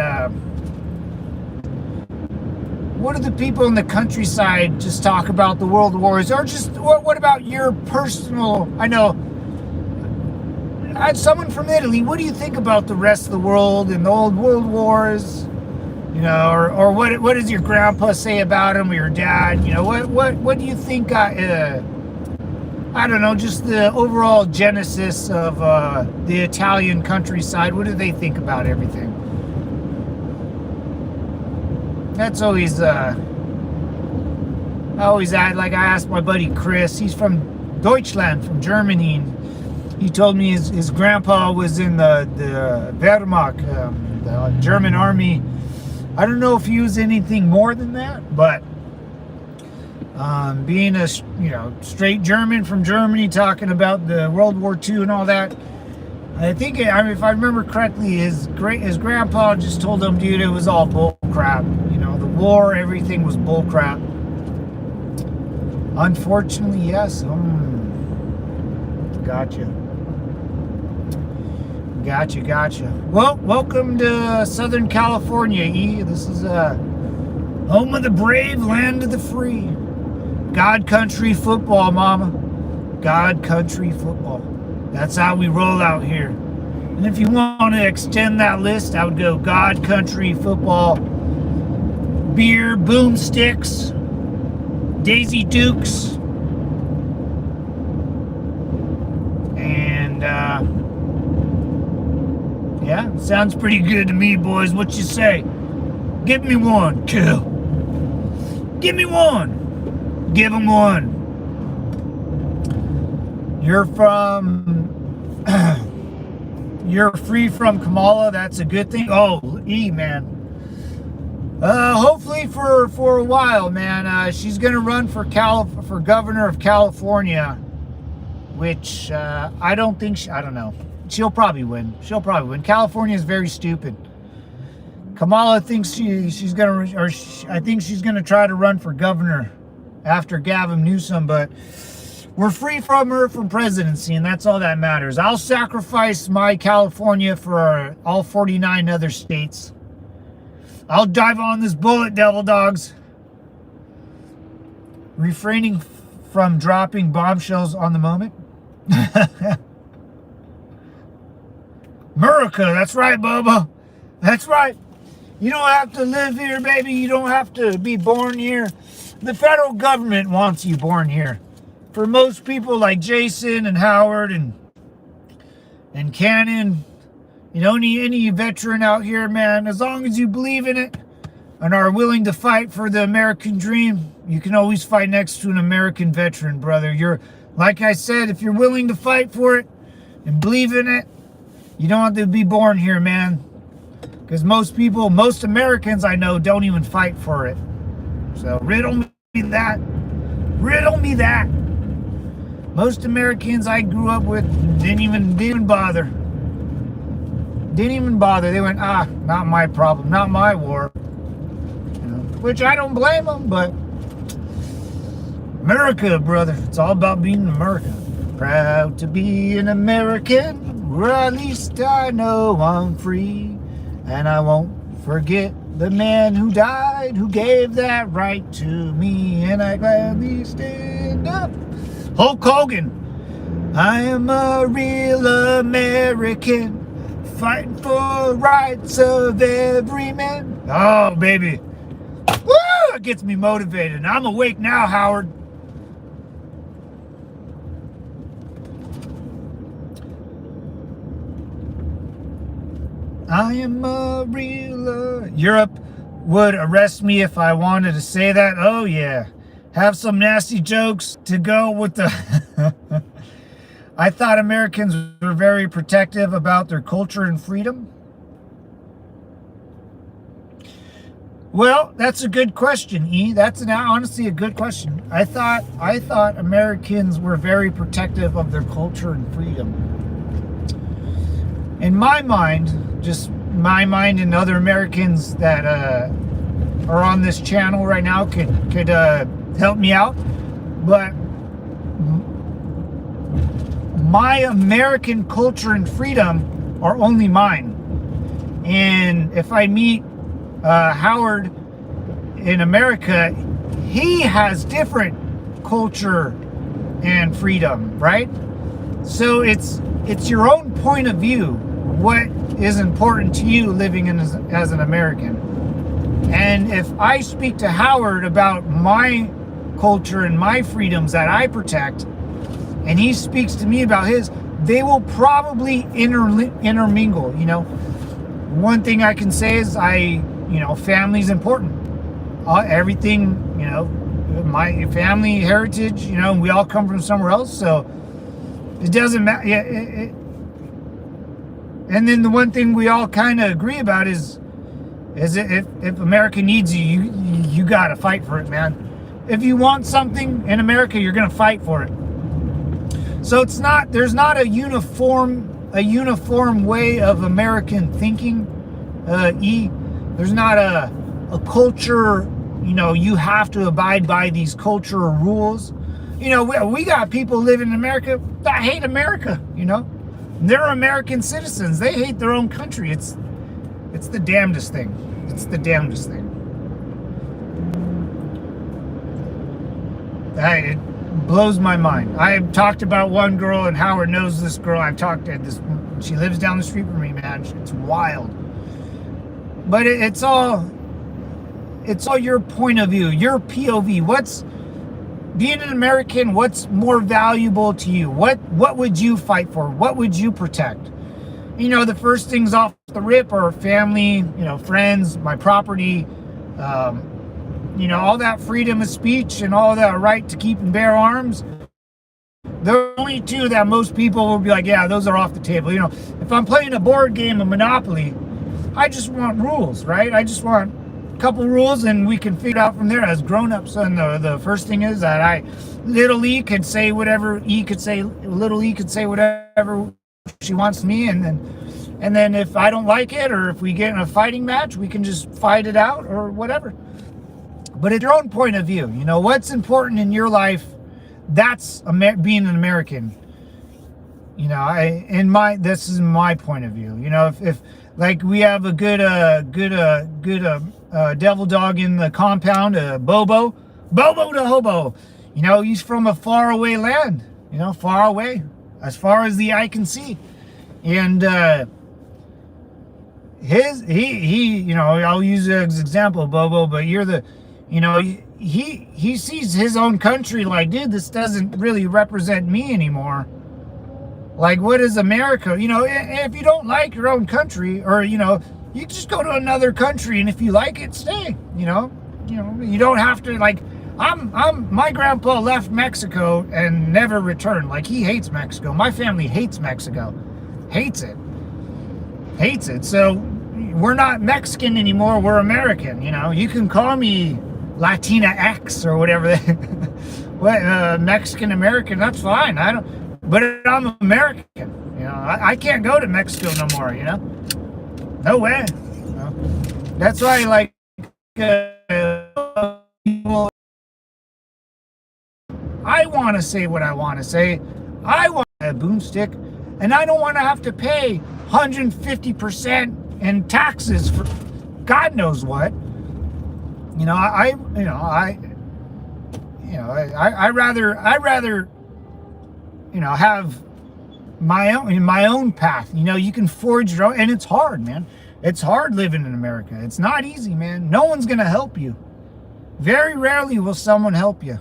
What do the people in the countryside just talk about the world wars, or just what about your personal? I know, someone from Italy. What do you think about the rest of the world and the old world wars? You know, or what does your grandpa say about them, or your dad? You know, what do you think? I don't know, just the overall genesis of the Italian countryside. What do they think about everything? That's always, I asked my buddy Chris. He's from Deutschland, from Germany. And he told me his grandpa was in the Wehrmacht, the German army. I don't know if he was anything more than that, but being a straight German from Germany, talking about the World War II and all that, I think if I remember correctly, his grandpa just told him, dude, it was all bull crap. You know, the war, everything was bull crap. Unfortunately, yes. Gotcha. Well, welcome to Southern California, E. This is home of the brave, land of the free. God country football, mama. God country football. That's how we roll out here. And if you want to extend that list, I would go God country football, beer, boomsticks, Daisy Dukes, and yeah, sounds pretty good to me, boys. What you say? Give me one, kill. Give me one. Give him one. You're free from Kamala. That's a good thing. Oh, man. Hopefully for a while, man. She's gonna run for governor of California, which I don't know. She'll probably win. California is very stupid. Kamala thinks she's gonna, I think she's gonna try to run for governor after Gavin Newsom, but we're free from her from presidency, and that's all that matters. I'll sacrifice my California for all 49 other states. I'll dive on this bullet, devil dogs. Refraining from dropping bombshells on the moment. America, that's right, Bubba. That's right. You don't have to live here, baby. You don't have to be born here. The federal government wants you born here. For most people like Jason and Howard and Cannon, any veteran out here, man, as long as you believe in it and are willing to fight for the American dream, you can always fight next to an American veteran, brother. Like I said, if you're willing to fight for it and believe in it, you don't have to be born here, man. Because most Americans I know don't even fight for it. So riddle me that. Riddle me that. Most Americans I grew up with didn't even bother. Didn't even bother. They went, not my problem, not my war. Which I don't blame them, but America, brother. It's all about being American. Proud to be an American, or at least I know I'm free. And I won't forget the man who died, who gave that right to me. And I gladly stand up. Hulk Hogan. I am a real American, fighting for rights of every man. Oh, baby. Woo! It gets me motivated. I'm awake now, Howard. I am a real... Europe would arrest me if I wanted to say that. Oh, yeah. Have some nasty jokes to go with the... I thought Americans were very protective about their culture and freedom. Well, that's a good question, E. That's honestly a good question. I thought Americans were very protective of their culture and freedom. In my mind, just my mind and other Americans that are on this channel right now could help me out. But my American culture and freedom are only mine. And if I meet Howard in America, he has different culture and freedom, right? So it's your own point of view. What is important to you living as an American? And if I speak to Howard about my culture and my freedoms that I protect, and he speaks to me about his, they will probably intermingle. One thing I can say is family's important. Everything, my family heritage, we all come from somewhere else, so it doesn't matter. And then the one thing we all kind of agree about is if America needs you, you got to fight for it, man. If you want something in America, you're going to fight for it. So there's not a uniform way of American thinking. There's not a culture, you have to abide by these cultural rules. We got people living in America that hate America, They're American citizens. They hate their own country. It's the damnedest thing. It's the damnedest thing. blows my mind. I have talked about one girl, and Howard knows this girl. I've talked to this. She lives down the street from me, man. It's wild. But it's all your point of view, your POV. What's being an American? What's more valuable to you? What would you fight for? What would you protect? You know, the first things off the rip are family, you know, friends, my property, you know, all that freedom of speech and all that right to keep and bear arms. There are only two that most people will be like, yeah, those are off the table. You know, if I'm playing a board game of Monopoly, I just want rules, right? I just want a couple rules, and we can figure it out from there as grown-ups. And the first thing is that little E could say whatever E could say, little E could say whatever she wants me, and then if I don't like it, or if we get in a fighting match, we can just fight it out or whatever. But it's your own point of view. You know, what's important in your life, that's being an American. You know, this is my point of view. You know, if like we have a good devil dog in the compound, Bobo to Hobo. You know, he's from a faraway land. You know, far away, as far as the eye can see, and he you know, I'll use it as an example, Bobo, but you know, he sees his own country like, dude, this doesn't really represent me anymore. Like, what is America? You know, if you don't like your own country, or, you know, you just go to another country, and if you like it, stay. You know, you don't have to, like, my grandpa left Mexico and never returned. Like, he hates Mexico. My family hates Mexico. Hates it. So we're not Mexican anymore. We're American. You know, you can call me Latina X or whatever. Mexican American, that's fine. But I'm American. You know, I can't go to Mexico no more. You know, no way. You know? That's why, like, people, I want to say what I want to say. I want a boomstick, and I don't want to have to pay 150% in taxes for God knows what. You know, I rather, you know, have my own path. You know, you can forge your own, and it's hard, man. It's hard living in America. It's not easy, man. No one's gonna help you. Very rarely will someone help you.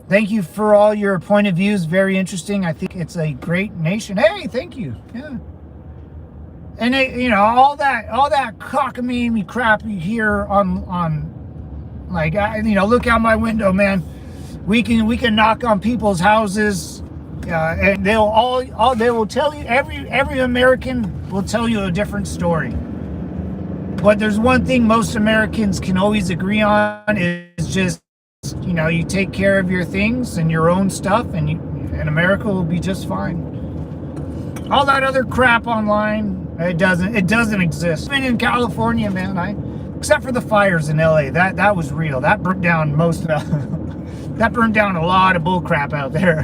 Thank you for all your point of views. Very interesting. I think it's a great nation. Hey, thank you. Yeah. And you know, all that cockamamie crap you hear on like, you know, look out my window, man. We can knock on people's houses, and they will tell you, every American will tell you a different story. But there's one thing most Americans can always agree on, is just, you know, you take care of your things and your own stuff, and America will be just fine. All that other crap online, it doesn't exist. I've been in California, man, except for the fires in LA. That was real. That burnt down that burned down a lot of bull crap out there.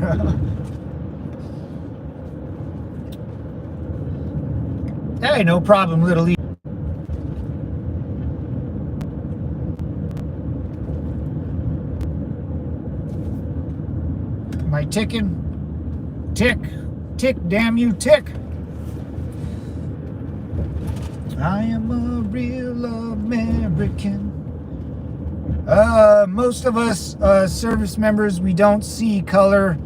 Hey, no problem, little E. Am I ticking? Tick, damn you, tick. I am a real American. Most of us service members, we don't see color.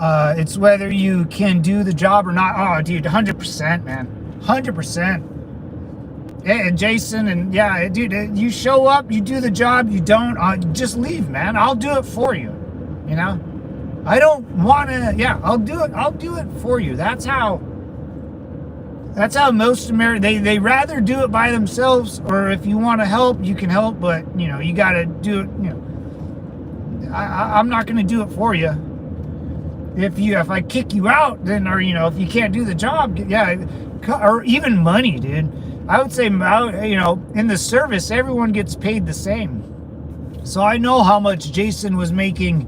It's whether you can do the job or not. Oh, dude, 100%, man. 100%. And Jason, and yeah, dude, you show up, you do the job, you don't, just leave, man. I'll do it for you. You know? I don't want to, yeah, I'll do it for you. That's how most Americans, they rather do it by themselves, or if you want to help, you can help, but, you know, you got to do it, you know. I'm not going to do it for you. If I kick you out, then, or, you know, if you can't do the job, yeah, or even money, dude. I would say, you know, in the service, everyone gets paid the same. So I know how much Jason was making,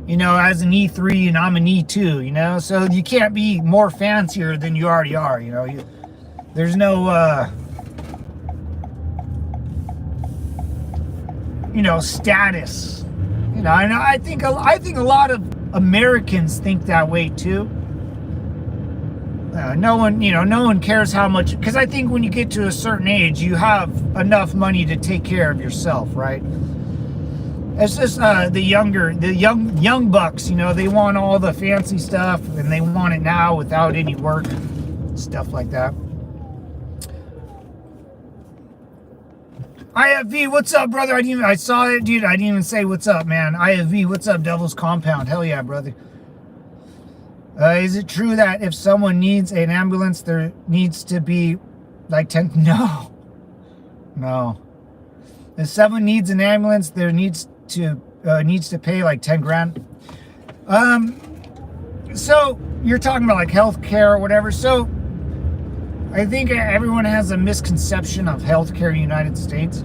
you know, as an E3, and I'm an E2, you know, so you can't be more fancier than you already are, you know. There's no, you know, status You know, and I think a lot of Americans think that way too. No one cares how much, because I think when you get to a certain age, you have enough money to take care of yourself, right? It's just the young bucks, you know, they want all the fancy stuff and they want it now without any work, stuff like that. IFV, what's up, brother? I saw it, dude. I didn't even say what's up, man. IFV, what's up, Devil's Compound? Hell yeah, brother. Is it true that if someone needs an ambulance, there needs to be like 10? No. If someone needs an ambulance, there needs to pay like 10 grand. So you're talking about like healthcare or whatever. So I think everyone has a misconception of healthcare in the United States.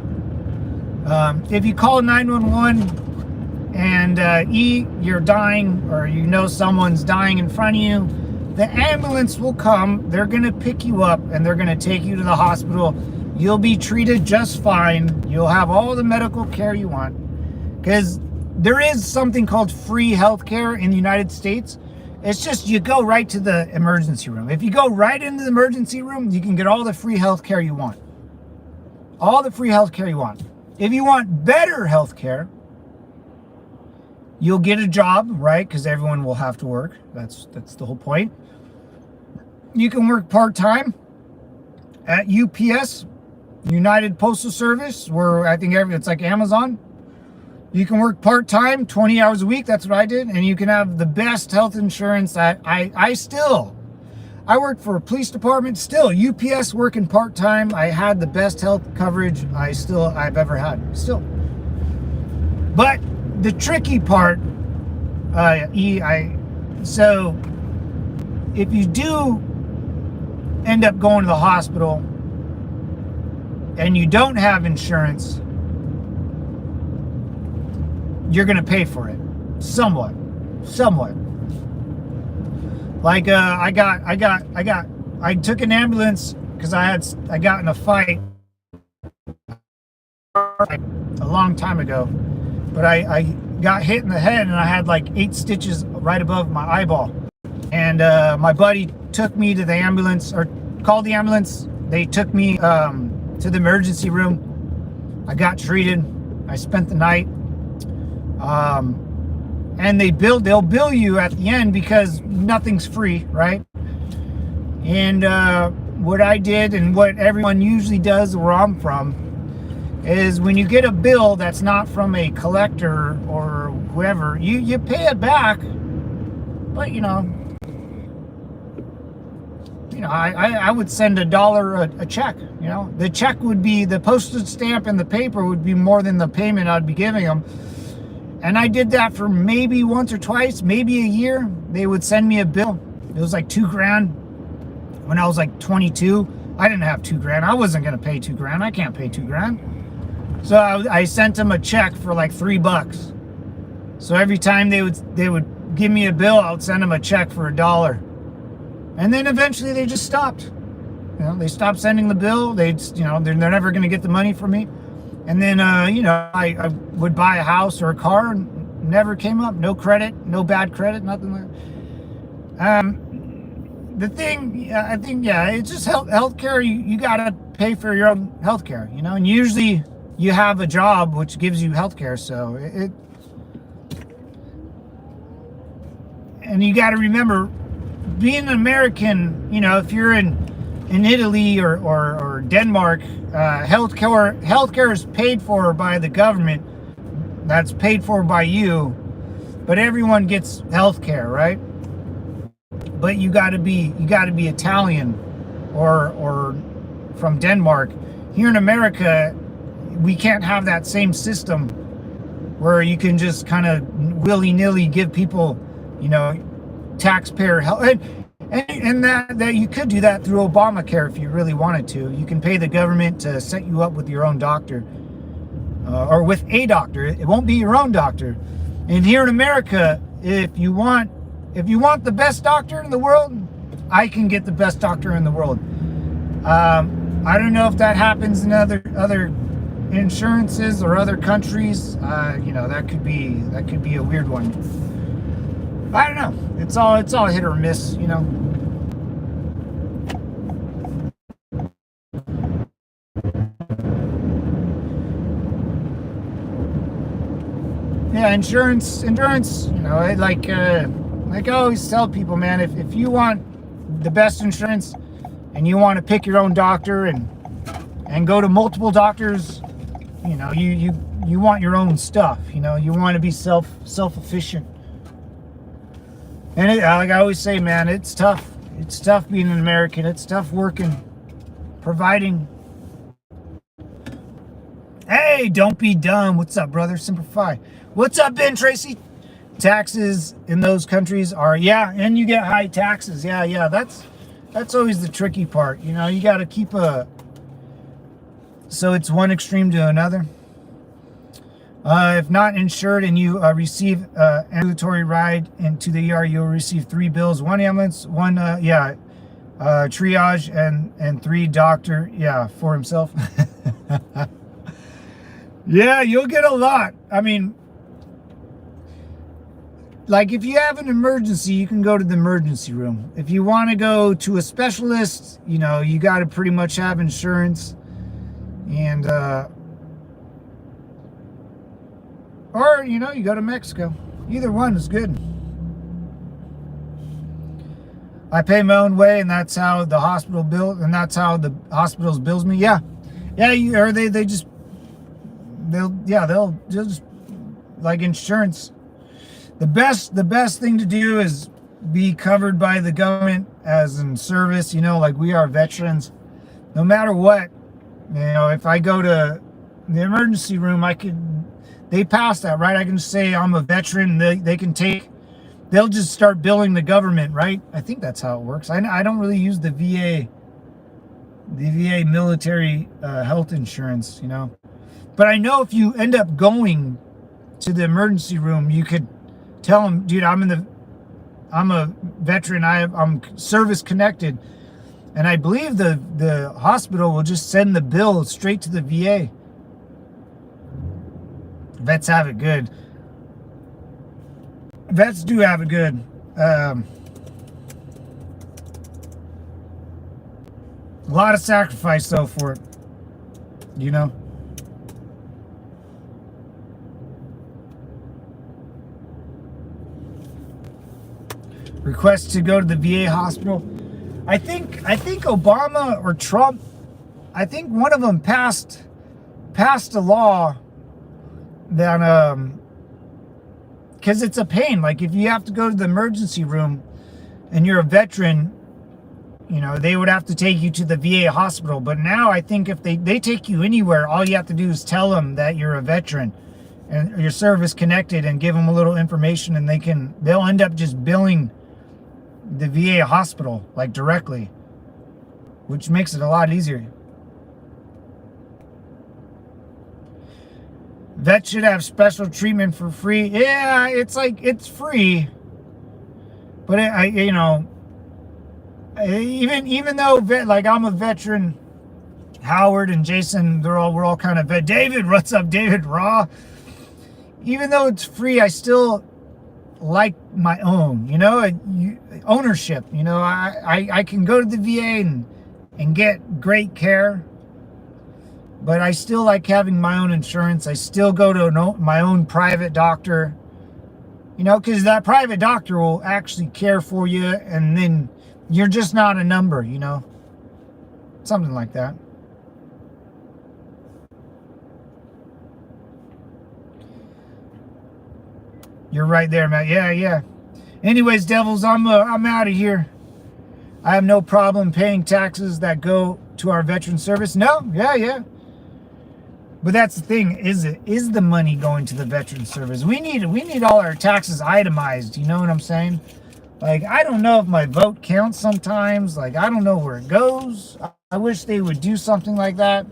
If you call 911 and you're dying, or you know someone's dying in front of you, the ambulance will come. They're gonna pick you up and they're gonna take you to the hospital. You'll be treated just fine. You'll have all the medical care you want, because there is something called free healthcare in the United States. It's just you go right to the emergency room. If you go right into the emergency room, you can get all the free healthcare you want. All the free healthcare you want. If you want better healthcare, you'll get a job, right? Because everyone will have to work. That's the whole point. You can work part-time at UPS, United Postal Service, where I think it's like Amazon. You can work part-time, 20 hours a week. That's what I did. And you can have the best health insurance that I work for a police department. Still, UPS working part-time. I had the best health coverage I've ever had. Still. But the tricky part, so if you do end up going to the hospital and you don't have insurance, you're gonna pay for it somewhat. Like I took an ambulance because I got in a fight a long time ago, but I got hit in the head and I had like 8 stitches right above my eyeball. And my buddy took me to the ambulance, or called the ambulance. They took me to the emergency room. I got treated. I spent the night. And they'll bill you at the end because nothing's free, right? And what I did, and what everyone usually does where I'm from, is when you get a bill that's not from a collector or whoever, you pay it back. But I would send $1 a check. The check would be, the postage stamp and the paper would be more than the payment I'd be giving them. And I did that for maybe once or twice, maybe a year. They would send me a bill. It was like $2 grand. When I was like 22, I didn't have $2 grand. I wasn't gonna pay $2 grand. I can't pay $2 grand. So I sent them a check for like $3. So every time they would give me a bill, I would send them a check for $1. And then eventually they just stopped. They stopped sending the bill. They're never gonna get the money from me. And then, I would buy a house or a car, and never came up. No credit, no bad credit, nothing like that. The thing, I think, it's just healthcare. You got to pay for your own healthcare, and usually you have a job which gives you healthcare. So and you got to remember, being an American, if you're in Italy or Denmark, healthcare is paid for by the government. That's paid for by you, but everyone gets healthcare, right? But you got to be Italian or from Denmark. Here in America, we can't have that same system where you can just kind of willy-nilly give people, taxpayer help. And that you could do that through Obamacare if you really wanted to. You can pay the government to set you up with your own doctor, or with a doctor. It won't be your own doctor. And here in America, if you want the best doctor in the world, I can get the best doctor in the world. I don't know if that happens in other insurances or other countries, that could be a weird one. I don't know. It's all hit or miss, Yeah, insurance, like I always tell people, man, if you want the best insurance and you want to pick your own doctor and go to multiple doctors, you want your own stuff, you want to be self-efficient. And like I always say, man, it's tough. It's tough being an American. It's tough working, providing. Hey, don't be dumb. What's up, brother? Simplify. What's up, Ben Tracy? Taxes in those countries are, and you get high taxes. Yeah. That's always the tricky part. You got to keep so it's one extreme to another. If not insured and you receive ambulatory ride into the ER, you'll receive 3 bills: 1 ambulance, 1 triage, and 3 doctor. For himself. Yeah, you'll get a lot. I mean, like if you have an emergency, you can go to the emergency room. If you want to go to a specialist, you got to pretty much have insurance, and or you go to Mexico. Either one is good. I pay my own way, and that's how the hospital hospitals bills me. They'll just like insurance. The best thing to do is be covered by the government as in service. Like we are veterans. No matter what, if I go to the emergency room, they pass that, right? I can say I'm a veteran. They'll just start billing the government, right? I think that's how it works. I don't really use the VA military health insurance, But I know if you end up going to the emergency room, you could tell them, dude, I'm a veteran. I'm service connected, and I believe the hospital will just send the bill straight to the VA. Vets have it good. Vets do have it good. A lot of sacrifice though for it, Request to go to the VA hospital. I think Obama or Trump, I think one of them passed a law that because it's a pain. Like if you have to go to the emergency room and you're a veteran, they would have to take you to the VA hospital. But now I think if they take you anywhere, all you have to do is tell them that you're a veteran and you're service connected and give them a little information, and they'll end up just billing the VA hospital like directly, which makes it a lot easier. Vets should have special treatment for free. Yeah, it's free, but even though like I'm a veteran, Howard and Jason, we're all kind of vet. David, what's up, David? Raw. Even though it's free, I still like my own, ownership. I can go to the VA and get great care, but I still like having my own insurance. I still go to my own private doctor, because that private doctor will actually care for you, and then you're just not a number, something like that. You're right there, Matt. Yeah. Anyways, devils, I'm out of here. I have no problem paying taxes that go to our veteran service. No, yeah. But that's the thing, is the money going to the veteran service? We need all our taxes itemized, you know what I'm saying? Like, I don't know if my vote counts sometimes. Like, I don't know where it goes. I wish they would do something like that.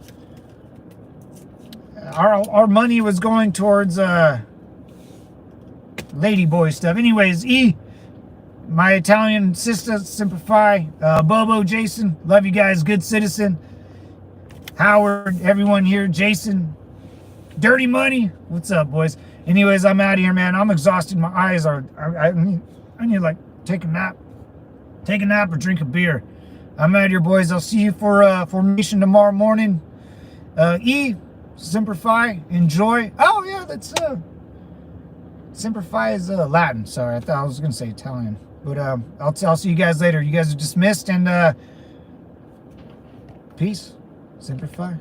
Our money was going towards ladyboy stuff. Anyways, my Italian sister, Simplify, Bobo, Jason, love you guys, good citizen. Howard, everyone here, Jason, Dirty Money. What's up, boys? Anyways, I'm out of here, man. I'm exhausted. My eyes are. I need to like take a nap. Take a nap or drink a beer. I'm out of here, boys. I'll see you for formation tomorrow morning. Semper Fi. Enjoy. Oh yeah, that's Semper Fi is Latin. Sorry, I thought I was gonna say Italian. But I'll see you guys later. You guys are dismissed, and peace. Semper Fi.